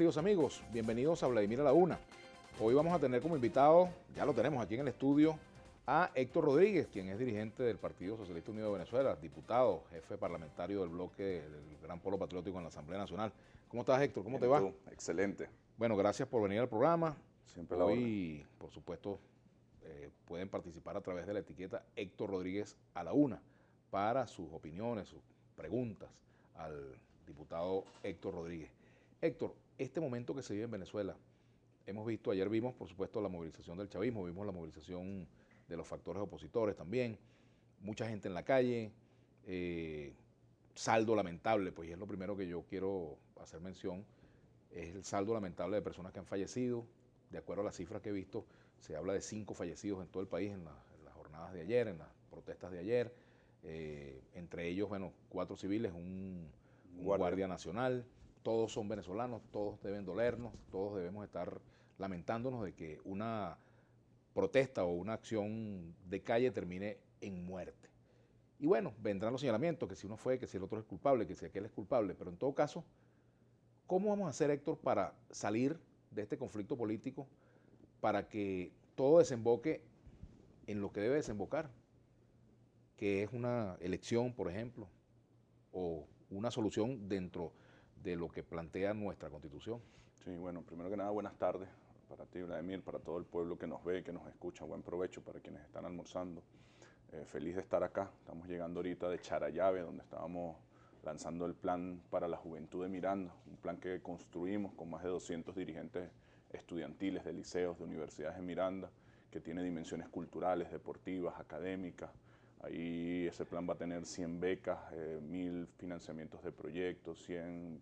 queridos amigos, bienvenidos a Vladimir a la Una. Hoy vamos a tener como invitado, ya lo tenemos aquí en el estudio, a Héctor Rodríguez, quien es dirigente del Partido Socialista Unido de Venezuela, diputado, jefe parlamentario del bloque del Gran Polo Patriótico en la Asamblea Nacional. ¿Cómo estás, Héctor? ¿Cómo te va? Excelente. Bueno, gracias por venir al programa. Siempre la Hoy, por supuesto, pueden participar a través de la etiqueta Héctor Rodríguez a la Una para sus opiniones, sus preguntas al diputado Héctor Rodríguez. Héctor, este momento que se vive en Venezuela, ayer vimos, por supuesto, la movilización del chavismo, vimos la movilización de los factores opositores también, mucha gente en la calle, saldo lamentable, pues y es lo primero que yo quiero hacer mención, es el saldo lamentable de personas que han fallecido. De acuerdo a las cifras que he visto, se habla de 5 fallecidos en todo el país en las jornadas de ayer, en las protestas de ayer, entre ellos, bueno, 4 civiles, un guardia nacional. Todos son venezolanos, todos deben dolernos, todos debemos estar lamentándonos de que una protesta o una acción de calle termine en muerte. Y bueno, vendrán los señalamientos, que si uno fue, que si el otro es culpable, que si aquel es culpable, pero en todo caso, ¿cómo vamos a hacer, Héctor, para salir de este conflicto político, para que todo desemboque en lo que debe desembocar, que es una elección, por ejemplo, o una solución dentro de lo que plantea nuestra Constitución? Sí, bueno, primero que nada, buenas tardes para ti, Vladimir, para todo el pueblo que nos ve, que nos escucha. Buen provecho para quienes están almorzando. Feliz de estar acá. Estamos llegando ahorita de Charallave, donde estábamos lanzando el plan para la juventud de Miranda, un plan que construimos con más de 200 dirigentes estudiantiles de liceos, de universidades de Miranda, que tiene dimensiones culturales, deportivas, académicas. Ahí ese plan va a tener 100 becas, 1000 financiamientos de proyectos, 100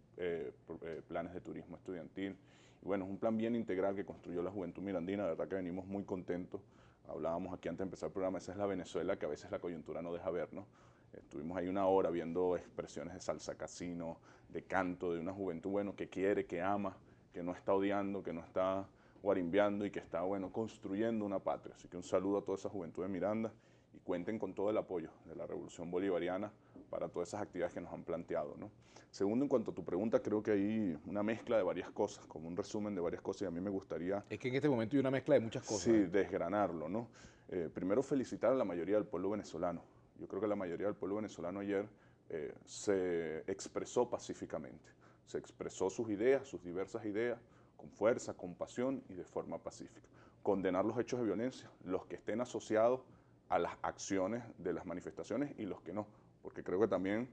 planes de turismo estudiantil. Y bueno, es un plan bien integral que construyó la juventud mirandina. De verdad que venimos muy contentos. Hablábamos aquí antes de empezar el programa, esa es la Venezuela que a veces la coyuntura no deja ver, ¿no? Estuvimos ahí una hora viendo expresiones de salsa casino, de canto, de una juventud, bueno, que quiere, que ama, que no está odiando, que no está guarimbeando y que está, bueno, construyendo una patria. Así que un saludo a toda esa juventud de Miranda y cuenten con todo el apoyo de la Revolución Bolivariana para todas esas actividades que nos han planteado, ¿no? Segundo, en cuanto a tu pregunta, creo que hay una mezcla de varias cosas, como un resumen de varias cosas, y a mí me gustaría... Es que en este momento hay una mezcla de muchas cosas. Sí, desgranarlo, ¿no? Primero, felicitar a la mayoría del pueblo venezolano. Yo creo que la mayoría del pueblo venezolano ayer se expresó pacíficamente, se expresó sus ideas, sus diversas ideas, con fuerza, con pasión y de forma pacífica. Condenar los hechos de violencia, los que estén asociados a las acciones de las manifestaciones y los que no, porque creo que también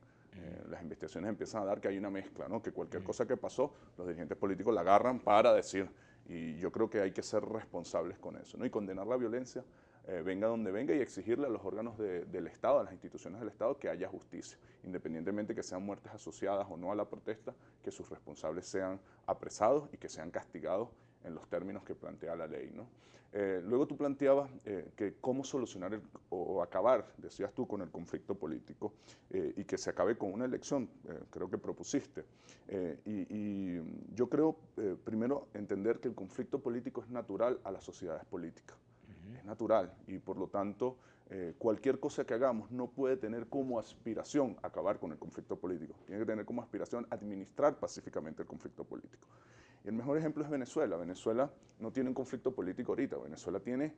las investigaciones empiezan a dar que hay una mezcla, ¿no? Que cualquier cosa que pasó, los dirigentes políticos la agarran para decir, y yo creo que hay que ser responsables con eso, ¿no? Y condenar la violencia, venga donde venga, y exigirle a los órganos del Estado, a las instituciones del Estado, que haya justicia, independientemente que sean muertes asociadas o no a la protesta, que sus responsables sean apresados y que sean castigados en los términos que plantea la ley, ¿no? Luego tú planteabas que cómo solucionar o acabar, decías tú, con el conflicto político y que se acabe con una elección, creo que propusiste. Y yo creo, primero, entender que el conflicto político es natural a las sociedades políticas. Es natural y por lo tanto cualquier cosa que hagamos no puede tener como aspiración acabar con el conflicto político. Tiene que tener como aspiración administrar pacíficamente el conflicto político. Y el mejor ejemplo es Venezuela. Venezuela no tiene un conflicto político ahorita. Venezuela tiene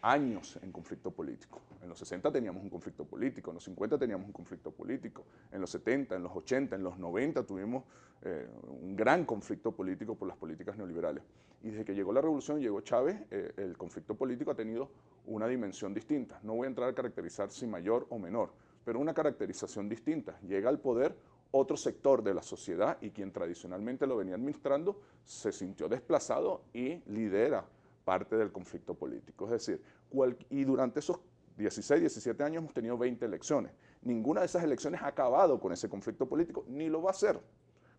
años en conflicto político. En los 60 teníamos un conflicto político, en los 50 teníamos un conflicto político, en los 70, en los 80, en los 90 tuvimos un gran conflicto político por las políticas neoliberales. Y desde que llegó la revolución, llegó Chávez, el conflicto político ha tenido una dimensión distinta. No voy a entrar a caracterizar si mayor o menor, pero una caracterización distinta. Llega al poder otro sector de la sociedad y quien tradicionalmente lo venía administrando se sintió desplazado y lidera parte del conflicto político. Es decir, y durante esos 16, 17 años hemos tenido 20 elecciones. Ninguna de esas elecciones ha acabado con ese conflicto político, ni lo va a hacer.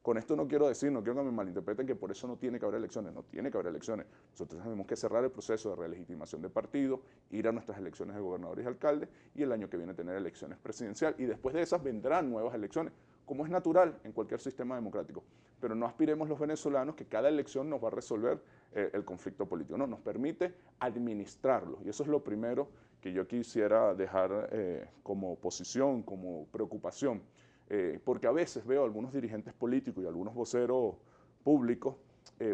Con esto no quiero decir, no quiero que me malinterpreten que por eso no tiene que haber elecciones, no tiene que haber elecciones. Nosotros tenemos que cerrar el proceso de relegitimación de partidos, ir a nuestras elecciones de gobernadores y alcaldes y el año que viene tener elecciones presidenciales y después de esas vendrán nuevas elecciones, como es natural en cualquier sistema democrático. Pero no aspiremos los venezolanos que cada elección nos va a resolver el conflicto político, no, nos permite administrarlo y eso es lo primero que yo quisiera dejar como posición, como preocupación. Porque a veces veo a algunos dirigentes políticos y algunos voceros públicos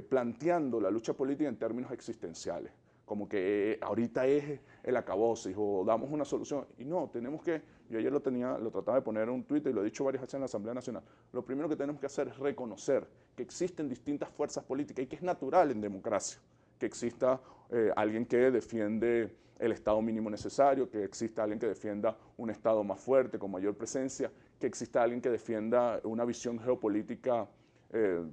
planteando la lucha política en términos existenciales, como que ahorita es el acabose o damos una solución. Y no, tenemos que, yo ayer lo trataba de poner en un tuit y lo he dicho varias veces en la Asamblea Nacional, lo primero que tenemos que hacer es reconocer que existen distintas fuerzas políticas y que es natural en democracia que exista alguien que defiende el Estado mínimo necesario, que exista alguien que defienda un Estado más fuerte, con mayor presencia, que exista alguien que defienda una visión geopolítica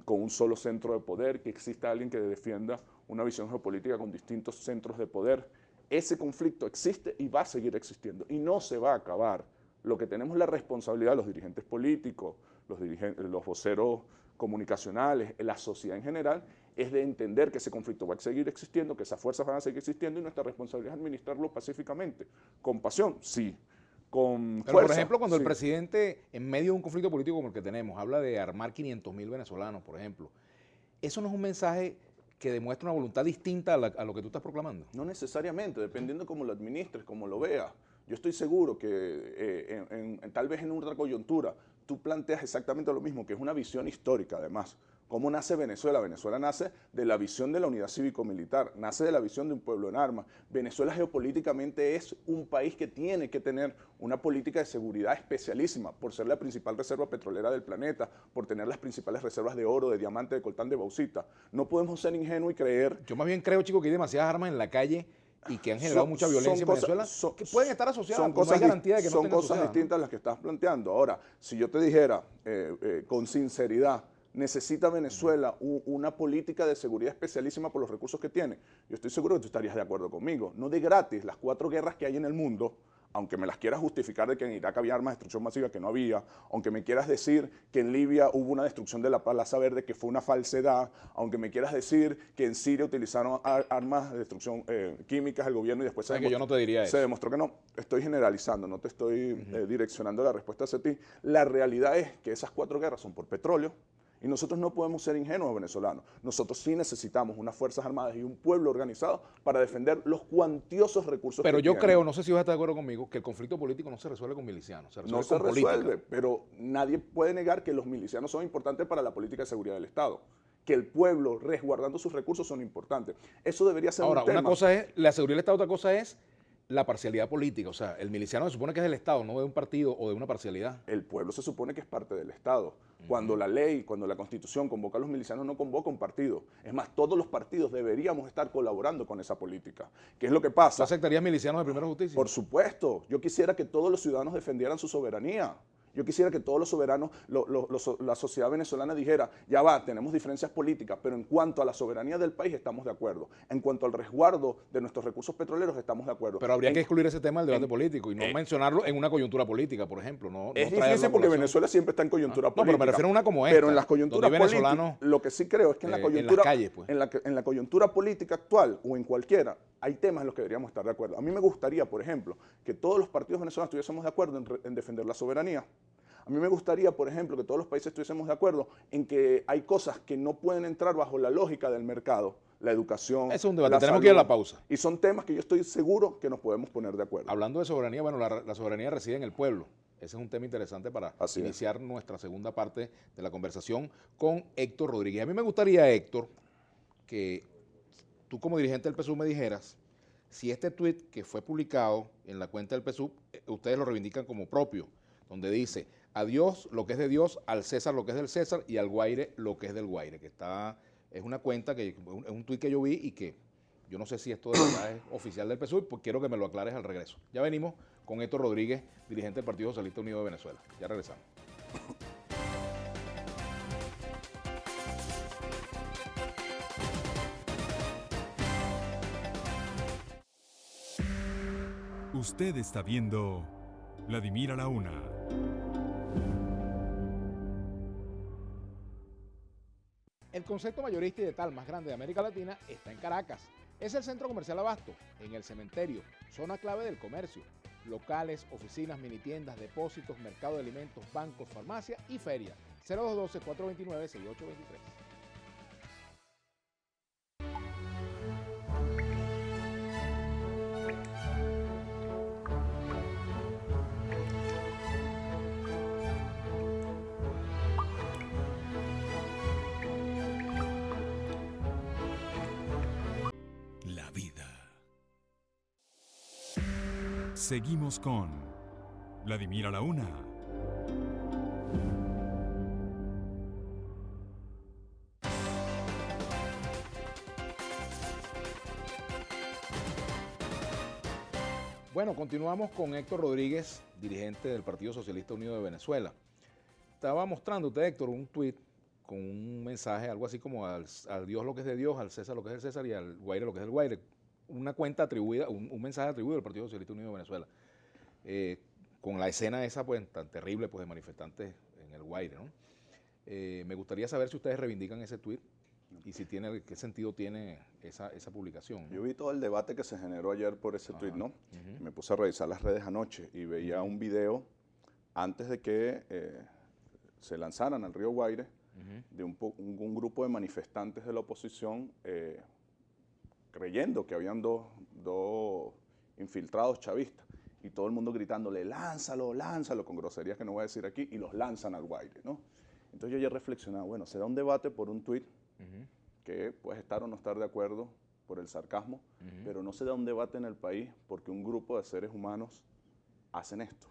con un solo centro de poder, que exista alguien que defienda una visión geopolítica con distintos centros de poder. Ese conflicto existe y va a seguir existiendo y no se va a acabar. Lo que tenemos la responsabilidad, los dirigentes políticos, los voceros comunicacionales, la sociedad en general, es de entender que ese conflicto va a seguir existiendo, que esas fuerzas van a seguir existiendo y nuestra responsabilidad es administrarlo pacíficamente. Con pasión, sí. Con Pero, fuerza, por ejemplo, cuando sí. el presidente, en medio de un conflicto político como el que tenemos, habla de armar 500.000 venezolanos, por ejemplo, ¿eso no es un mensaje que demuestra una voluntad distinta a lo que tú estás proclamando? No necesariamente, dependiendo de cómo lo administres, cómo lo veas. Yo estoy seguro que tal vez en otra coyuntura tú planteas exactamente lo mismo, que es una visión histórica además. ¿Cómo nace Venezuela? Venezuela nace de la visión de la unidad cívico-militar, nace de la visión de un pueblo en armas. Venezuela geopolíticamente es un país que tiene que tener una política de seguridad especialísima por ser la principal reserva petrolera del planeta, por tener las principales reservas de oro, de diamante, de coltán, de bauxita. No podemos ser ingenuos y creer... Yo más bien creo, chico, que hay demasiadas armas en la calle y que han generado mucha violencia en Venezuela, que pueden estar asociadas, pero no hay garantía de que no estén asociadas. Son cosas asociadas, distintas las que estás planteando. Ahora, si yo te dijera con sinceridad, necesita Venezuela una política de seguridad especialísima por los recursos que tiene, yo estoy seguro que tú estarías de acuerdo conmigo. No de gratis, las 4 guerras que hay en el mundo, aunque me las quieras justificar de que en Irak había armas de destrucción masiva, que no había, aunque me quieras decir que en Libia hubo una destrucción de la Plaza Verde, que fue una falsedad, aunque me quieras decir que en Siria utilizaron armas de destrucción químicas el gobierno y después que yo no te diría eso. Se demostró que no. Estoy generalizando, no te estoy direccionando la respuesta hacia ti. La realidad es que esas 4 guerras son por petróleo, y nosotros no podemos ser ingenuos venezolanos. Nosotros sí necesitamos unas Fuerzas Armadas y un pueblo organizado para defender los cuantiosos recursos pero que yo tienen. creo, no sé si vas a estar de acuerdo conmigo, que el conflicto político no se resuelve con milicianos, se resuelve no se con resuelve, política. pero nadie puede negar que los milicianos son importantes para la política de seguridad del Estado. Que el pueblo, resguardando sus recursos, son importantes. Eso debería ser Ahora, un tema. una cosa es la seguridad del Estado, otra cosa es la parcialidad política. O sea, el miliciano se supone que es del Estado, no de un partido o de una parcialidad. El pueblo se supone que es parte del Estado. Cuando la ley, cuando la Constitución convoca a los milicianos, no convoca un partido. Es más, todos los partidos deberíamos estar colaborando con esa política. ¿Qué es lo que pasa? ¿Tú aceptarías milicianos de primera justicia? Por supuesto. Yo quisiera que todos los ciudadanos defendieran su soberanía. Yo quisiera que todos los soberanos, la sociedad venezolana dijera, ya va, tenemos diferencias políticas, pero en cuanto a la soberanía del país estamos de acuerdo. En cuanto al resguardo de nuestros recursos petroleros estamos de acuerdo. Pero habría que excluir ese tema del debate político y no mencionarlo en una coyuntura política, por ejemplo. Es difícil porque Venezuela siempre está en coyuntura política. No, pero me refiero a una como esta. Pero en las coyunturas políticas, lo que sí creo es que en la coyuntura, en las calles, pues. en la coyuntura política actual o en cualquiera, hay temas en los que deberíamos estar de acuerdo. A mí me gustaría, por ejemplo, que todos los partidos venezolanos estuviésemos de acuerdo en defender la soberanía. A mí me gustaría, por ejemplo, que todos los países estuviésemos de acuerdo en que hay cosas que no pueden entrar bajo la lógica del mercado, la educación. Es un debate, tenemos que ir a la pausa. Y son temas que yo estoy seguro que nos podemos poner de acuerdo. Hablando de soberanía, bueno, la soberanía reside en el pueblo. Ese es un tema interesante para iniciar nuestra segunda parte de la conversación con Héctor Rodríguez. A mí me gustaría, Héctor, que tú como dirigente del PSUV me dijeras si este tuit que fue publicado en la cuenta del PSUV, ustedes lo reivindican como propio, donde dice: a Dios lo que es de Dios, al César lo que es del César y al Guaire lo que es del Guaire, que es una cuenta, es un tuit que yo vi y que yo no sé si esto de verdad es oficial del PSUV, pues quiero que me lo aclares al regreso. Ya venimos con Héctor Rodríguez, dirigente del Partido Socialista Unido de Venezuela. Ya regresamos. Usted está viendo Vladimir a la Una. El concepto mayorista y de tal más grande de América Latina está en Caracas. Es el Centro Comercial Abasto, en el Cementerio, zona clave del comercio. Locales, oficinas, minitiendas, depósitos, mercado de alimentos, bancos, farmacia y feria. 0212-429-6823. Seguimos con Vladimir a la Una. Bueno, continuamos con Héctor Rodríguez, dirigente del Partido Socialista Unido de Venezuela. Estaba mostrándote, Héctor, un tuit con un mensaje, algo así como al Dios lo que es de Dios, al César lo que es del César y al Guaire lo que es del Guaire. Una cuenta atribuida, un mensaje atribuido al Partido Socialista Unido de Venezuela. Con la escena esa pues tan terrible pues de manifestantes en el Guaire, ¿no? Me gustaría saber si ustedes reivindican ese tuit y si tiene, qué sentido tiene esa publicación, ¿no? Yo vi todo el debate que se generó ayer por ese tuit, ¿no? Me puse a revisar las redes anoche y veía un video antes de que se lanzaran al río Guaire de un grupo de manifestantes de la oposición creyendo que habían dos infiltrados chavistas y todo el mundo gritándole, lánzalo, lánzalo, con groserías que no voy a decir aquí, y los lanzan al Guaire, ¿no? Entonces yo ya reflexionaba, bueno, será un debate por un tuit que puedes estar o no estar de acuerdo por el sarcasmo, pero no se da un debate en el país porque un grupo de seres humanos hacen esto.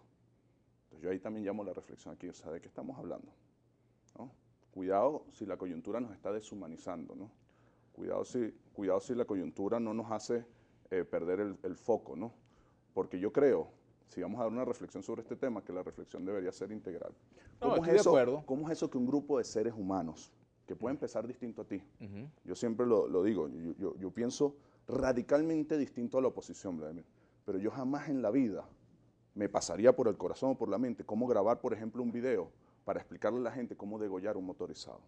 Entonces yo ahí también llamo la reflexión aquí, o sea, ¿de qué estamos hablando? ¿No? Cuidado si la coyuntura nos está deshumanizando, ¿no? Cuidado si la coyuntura no nos hace perder el foco, ¿no? Porque yo creo, si vamos a dar una reflexión sobre este tema, que la reflexión debería ser integral. No, estoy de acuerdo. ¿Cómo es eso que un grupo de seres humanos, que puede empezar distinto a ti, yo siempre lo digo, yo pienso radicalmente distinto a la oposición, Vladimir, pero yo jamás en la vida me pasaría por el corazón o por la mente cómo grabar, por ejemplo, un video para explicarle a la gente cómo degollar un motorizado.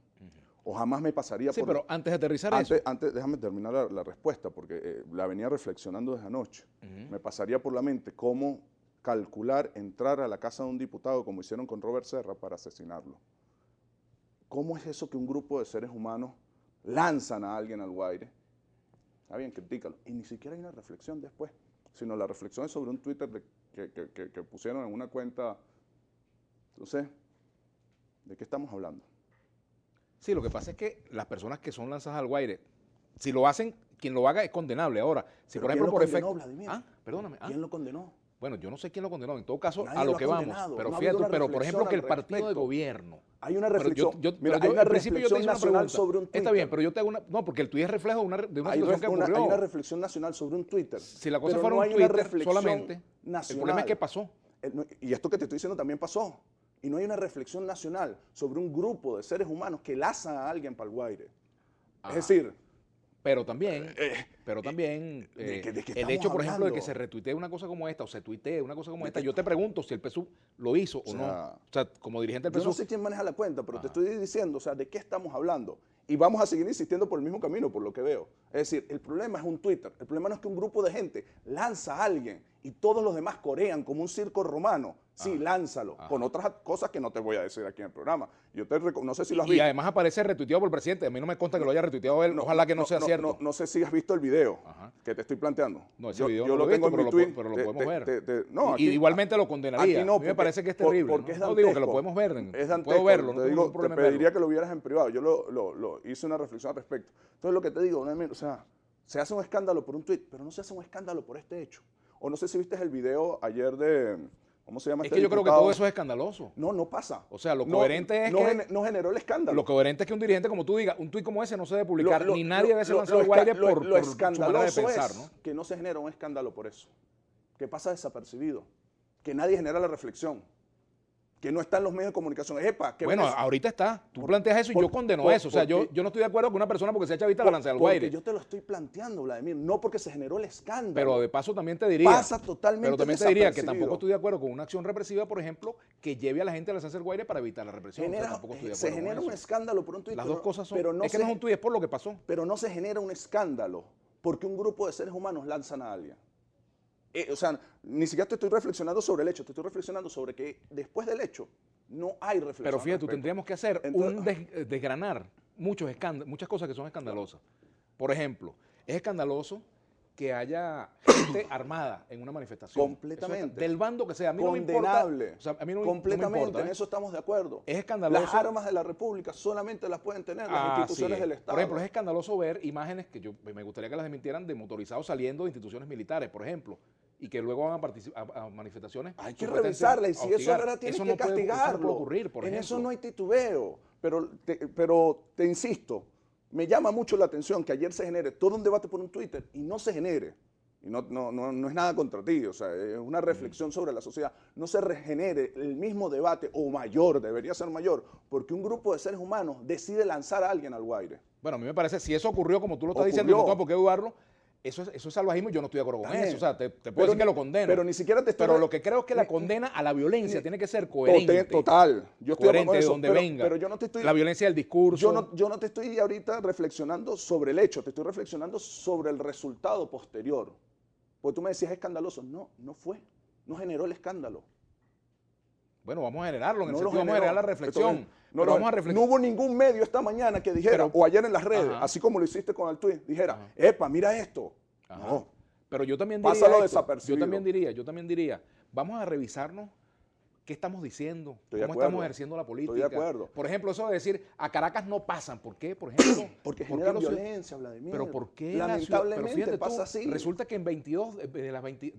O jamás me pasaría sí, por... pero antes de aterrizar eso... Antes, déjame terminar la respuesta, porque la venía reflexionando desde anoche. Me pasaría por la mente cómo calcular entrar a la casa de un diputado, como hicieron con Robert Serra, para asesinarlo. ¿Cómo es eso que un grupo de seres humanos lanzan a alguien al Guaire? Está bien, critícalo. Y ni siquiera hay una reflexión después, sino la reflexión es sobre un Twitter que pusieron en una cuenta. Entonces, ¿de qué estamos hablando? Sí, lo que pasa es que las personas que son lanzadas al Guaire, si lo hacen, quien lo haga es condenable. Ahora, si por ejemplo por efecto... Vladimir? Perdóname. ¿Quién lo condenó? Bueno, yo no sé quién lo condenó. En todo caso, Nadie a lo lo que ha vamos. condenado. Pero No ha fíjate, habido una pero por ejemplo que el reflexión al partido de respecto. gobierno... Hay una reflexión. Mira, hay una al principio yo te reflexión hice una nacional pregunta. sobre un Twitter. Está bien, pero yo te hago una... No, porque el tuit es reflejo de una situación que ocurrió. Hay una reflexión nacional sobre un Twitter. Si la cosa pero fuera no un hay una Twitter reflexión solamente, nacional. el problema es que pasó. Y esto que te estoy diciendo también pasó. Y no hay una reflexión nacional sobre un grupo de seres humanos que lanzan a alguien para el Guaire. Es decir... Pero también, ¿de qué el estamos hecho, por ejemplo, de que hablando? se retuitee una cosa como esta o se tuitee una cosa como esta, yo te pregunto si el PSUV lo hizo o no. O sea, como dirigente del Yo PSUV. no sé quién maneja la cuenta, pero te estoy diciendo, o sea, ¿de qué estamos hablando? Y vamos a seguir insistiendo por el mismo camino, por lo que veo. Es decir, el problema es un Twitter. El problema no es que un grupo de gente lanza a alguien y todos los demás corean como un circo romano. Sí, lánzalo. Con otras cosas que no te voy a decir aquí en el programa. No sé si lo has visto. Y además aparece retuiteado por el presidente. A mí no me consta que lo haya retuiteado él. Ojalá que no sea cierto. No sé si has visto el video que te estoy planteando. No, ese video yo no lo tengo visto, en mi tweet. pero lo podemos ver. No, y igualmente lo condenaría. Aquí no, a mí me parece que es terrible. Porque es no digo que lo dantesco. podemos ver. Es dantesco. Puedo verlo. No te tengo digo, ningún problema te en pediría verlo. que lo vieras en privado. Yo lo hice una reflexión al respecto. Entonces lo que te digo, o sea, se hace un escándalo por un tweet, pero no se hace un escándalo por este hecho. O no sé si viste el video ayer de... ¿Cómo se llama Es este que yo creo que diputado? todo eso es escandaloso. No pasa. O sea, lo coherente es que... No generó el escándalo. Lo coherente es que un dirigente, como tú digas, un tuit como ese no se debe publicar, ni nadie debe ser lo lanzado al Guaire esca- por lo su manera de escandaloso pensar, es ¿no? que no se genera un escándalo por eso. Que pasa desapercibido. Que nadie genera la reflexión. Que no está en los medios de comunicación. Epa, Bueno, ahorita está. Tú planteas eso y yo condeno eso. O sea, yo no estoy de acuerdo con una persona porque sea chavista la lance al Guaire. Porque yo te lo estoy planteando, Vladimir. No porque se generó el escándalo. Pero de paso también te diría... Pasa totalmente Pero también te diría que desapercibido. tampoco estoy de acuerdo con una acción represiva, por ejemplo, que lleve a la gente a lanzarse al Guaire para evitar la represión. O sea, tampoco estoy de Se acuerdo genera con un eso. escándalo por un tuit. Las dos cosas son... Pero no es que no es un tuit, es por lo que pasó. Pero no se genera un escándalo porque un grupo de seres humanos lanzan a alguien. O sea, ni siquiera te estoy reflexionando sobre el hecho, te estoy reflexionando sobre que después del hecho no hay reflexión. Pero fíjate, al respecto. tendríamos que hacer desgranar muchas cosas que son escandalosas. Por ejemplo, es escandaloso que haya gente armada en una manifestación. Completamente. Eso es del bando que sea. A mí Condenable. no me importa. O sea, a mí no, completamente, no me importa, en eso estamos de acuerdo. Es escandaloso. Las armas de la República solamente las pueden tener las instituciones del Estado. Por ejemplo, es escandaloso ver imágenes que me gustaría que las desmintieran de motorizados saliendo de instituciones militares, por ejemplo. y que luego van a participar a manifestaciones. Hay que supuestamente revisarla y si eso hostigar. ahora tienes Eso que no puede- castigarlo. Eso no puede ocurrir, por en ejemplo. eso no hay titubeo. Pero te insisto, me llama mucho la atención que ayer se genere todo un debate por un Twitter y no se genere. Y no es nada contra ti, o sea, es una reflexión sobre la sociedad. No se regenere el mismo debate, o mayor, debería ser mayor, porque un grupo de seres humanos decide lanzar a alguien al guaire. Bueno, a mí me parece, si eso ocurrió como tú lo estás Ocurrió. diciendo, y no tengo por qué dudarlo, eso es salvajismo y yo no estoy de acuerdo con Está bien. eso. O sea, te puedo decir que lo condeno. Pero ni siquiera te estoy... Pero lo que creo es que la condena a la violencia tiene que ser coherente. Total. Yo estoy Coherente de de eso, donde pero, venga. Pero yo no te estoy... La violencia del discurso. Yo no te estoy ahorita reflexionando sobre el hecho, te estoy reflexionando sobre el resultado posterior. Porque tú me decías escandaloso. No fue. No generó el escándalo. Bueno, vamos a generarlo, en el No sentido lo vamos a generar la generó. reflexión. Entonces, Pero vamos a no reflexionar. hubo ningún medio esta mañana que dijera, Pero- o ayer en las redes, Ajá. así como lo hiciste con el tweet, dijera, Ajá. epa, mira esto. Ajá. No. Pero yo también diría, Pásalo Héctor, desapercibido. yo también diría, vamos a revisarnos qué estamos diciendo, Estoy de cómo acuerdo. estamos ejerciendo la política. Estoy de acuerdo. Por ejemplo, eso de decir, a Caracas no pasan. ¿Por qué? Por ejemplo. Porque ¿por qué generan los ciud- violencia, Vladimir. Pero ¿por qué la ciudad? Lamentablemente Pero fíjate tú, pasa así. resulta que en 22 de las 20,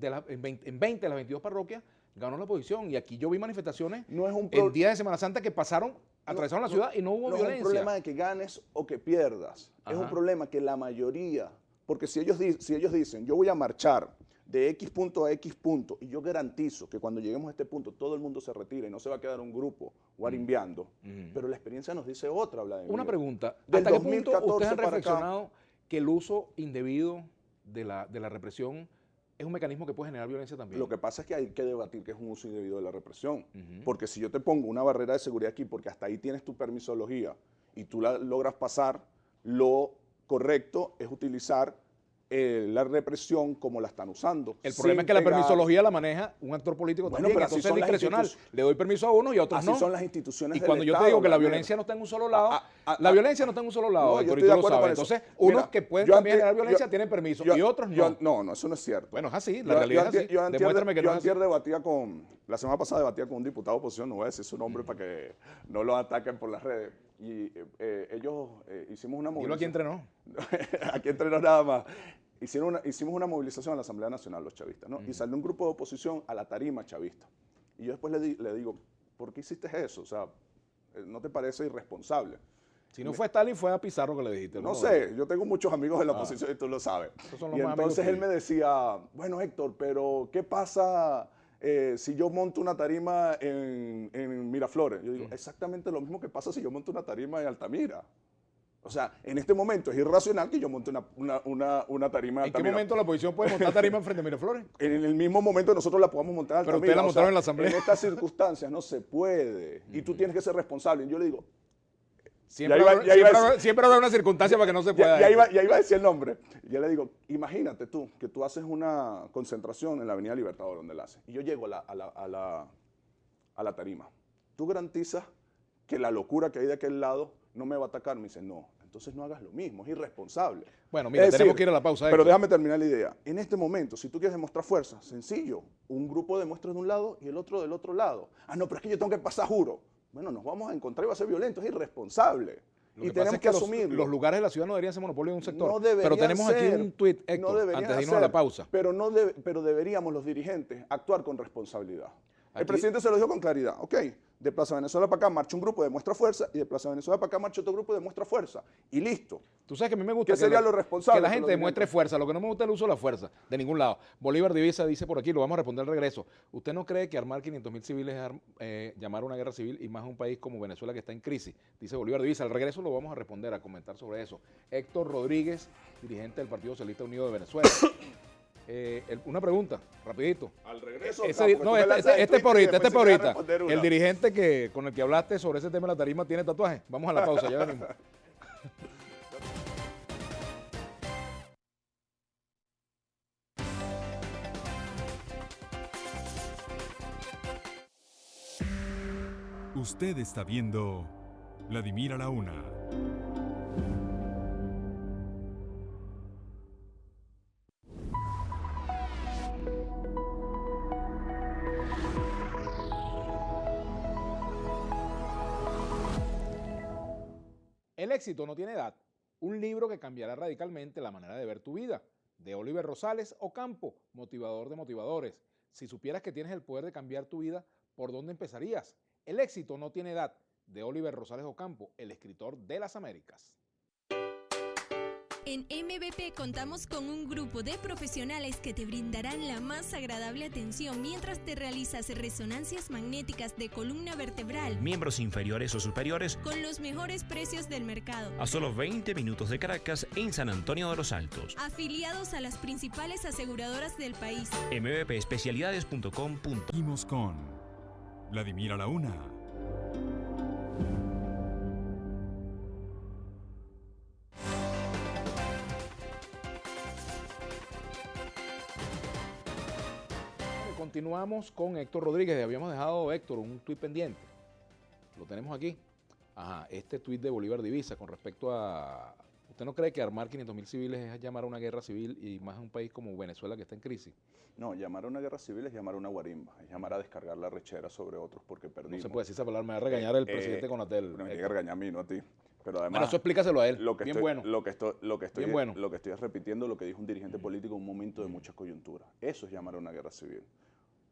en 20 de las 22 parroquias ganó la oposición. Y aquí yo vi manifestaciones No es un el día de Semana Santa que pasaron, atravesaron la no, ciudad y no hubo No violencia. es un problema de que ganes o que pierdas. Es Ajá. un problema que la mayoría, porque si ellos dicen, yo voy a marchar de X punto a X punto, y yo garantizo que cuando lleguemos a este punto todo el mundo se retira y no se va a quedar un grupo guarimbeando, pero la experiencia nos dice otra, Vladimir. Una pregunta, Del ¿hasta qué punto 2014 ustedes han para acá. reflexionado que el uso indebido de la represión es un mecanismo que puede generar violencia también? Lo que pasa es que hay que debatir que es un uso indebido de la represión. Ujú. Porque si yo te pongo una barrera de seguridad aquí, porque hasta ahí tienes tu permisología y tú la logras pasar, lo correcto es utilizar la represión como la están usando. El problema sin es que la pegar. permisología la maneja un actor político Bueno, también, pero así entonces es son las discrecional. Le doy permiso a unos y a otros Así no. son las instituciones Y del cuando yo te Estado, digo que la Vladimir. violencia no está en un solo lado, Ah, la violencia no está en un solo lado, No, yo Héctor, y estoy tú de lo acuerdo sabes. con eso. Entonces, unos Mira, que pueden yo también antier- generar violencia yo- tienen permiso yo- y otros no. No, eso no es cierto. Bueno, es así, la realidad es así. Demuéstrame que no es así. La semana pasada debatía con un diputado de oposición, no voy a decir su nombre para que no lo ataquen por las redes. Y ellos hicimos una Dilo aquí movilización. entrenó. Aquí entrenó nada más. Hicimos una movilización en la Asamblea Nacional, los chavistas, ¿no? Y salió un grupo de oposición a la tarima chavista. Y yo después le digo, ¿por qué hiciste eso? O sea, ¿no te parece irresponsable? Si no fue Stalin, fue a Pizarro que le dijiste. No sé, yo tengo muchos amigos de la oposición y tú lo sabes. Esos son los Y más entonces amigos él me decía, bueno Héctor, pero ¿qué pasa si yo monto una tarima en Miraflores? Yo digo, exactamente lo mismo que pasa si yo monto una tarima en Altamira. O sea, en este momento es irracional que yo monte una tarima en ¿En qué Altamira. momento la oposición puede montar tarima enfrente de Miraflores? En el mismo momento nosotros la podamos montar en Pero Altamira. ustedes la O montaron sea, en la Asamblea. En estas circunstancias no se puede. Y tú tienes que ser responsable. Y yo le digo, Siempre, iba- habrá, ya iba a siempre habrá- siempre habrá una circunstancia para que no se pueda. ya iba a decir el nombre. Y yo le digo, imagínate tú que tú haces una concentración en la Avenida Libertador, donde la haces. Y yo llego a la tarima. ¿Tú garantizas que la locura que hay de aquel lado no me va a atacar? Me dice, no. Entonces no hagas lo mismo, es irresponsable. Bueno, mira, Es tenemos decir, que ir a la pausa. Pero Héctor. déjame terminar la idea. En este momento, si tú quieres demostrar fuerza, sencillo. Un grupo demuestra de un lado y el otro del otro lado. Ah, no, pero es que yo tengo que pasar, juro. Bueno, nos vamos a encontrar y va a ser violento, es irresponsable. Lo Y que pasa tenemos es que los- asumirlo. Los lugares de la ciudad no deberían ser monopolio de un sector. No deberían pero tenemos aquí ser. un tuit, No Héctor, deberían antes de irnos a hacer, la pausa. Pero deberíamos los dirigentes actuar con responsabilidad. El Aquí- presidente se lo dijo con claridad. Ok, de Plaza Venezuela para acá marcha un grupo, demuestra fuerza, y de Plaza Venezuela para acá marcha otro grupo, demuestra fuerza. Y listo. Tú sabes que a mí me gusta ¿Qué sería lo responsable que la que gente los demuestre dirigentes? fuerza. Lo que no me gusta es el uso de la fuerza, de ningún lado. Bolívar Divisa dice por aquí, lo vamos a responder al regreso. ¿Usted no cree que armar 500.000 civiles es llamar a una guerra civil y más a un país como Venezuela que está en crisis? Dice Bolívar Divisa. Al regreso lo vamos a responder, a comentar sobre eso. Héctor Rodríguez, dirigente del Partido Socialista Unido de Venezuela. Una pregunta, rapidito. Al regreso. Este es por ahorita, este es por ahorita. El dirigente con el que hablaste sobre ese tema de la tarima tiene tatuaje. Vamos a la pausa, ya venimos. Usted está viendo Vladimir a la Una. El éxito no tiene edad. Un libro que cambiará radicalmente la manera de ver tu vida. de Oliver Rosales Ocampo, motivador de motivadores. Si supieras que tienes el poder de cambiar tu vida, ¿por dónde empezarías? El éxito no tiene edad, de Oliver Rosales Ocampo, el escritor de las Américas. En MVP contamos con un grupo de profesionales que te brindarán la más agradable atención mientras te realizas resonancias magnéticas de columna vertebral, miembros inferiores o superiores, con los mejores precios del mercado. a solo 20 minutos de Caracas en San Antonio de los Altos. Afiliados a las principales aseguradoras del país. mvpespecialidades.com. Seguimos con Vladimir a la una. Continuamos con Héctor Rodríguez. Habíamos dejado, Héctor, un tuit pendiente. Lo tenemos aquí. Ajá, este tuit de Bolívar Divisa con respecto a... ¿Usted no cree que armar 500.000 civiles es llamar a una guerra civil y más a un país como Venezuela que está en crisis? No, llamar a una guerra civil es llamar a una guarimba, es llamar a descargar la rechera sobre otros porque No perdimos. se puede decir esa palabra, me va a regañar el presidente Conatel. No me tiene que regañar a mí, no a ti. Pero además, Bueno, eso explícaselo a él. lo que Bien estoy, bueno. Lo que estoy Bien bueno. lo que estoy es repitiendo lo que dijo un dirigente político en un momento de mucha coyuntura. Eso es llamar a una guerra civil.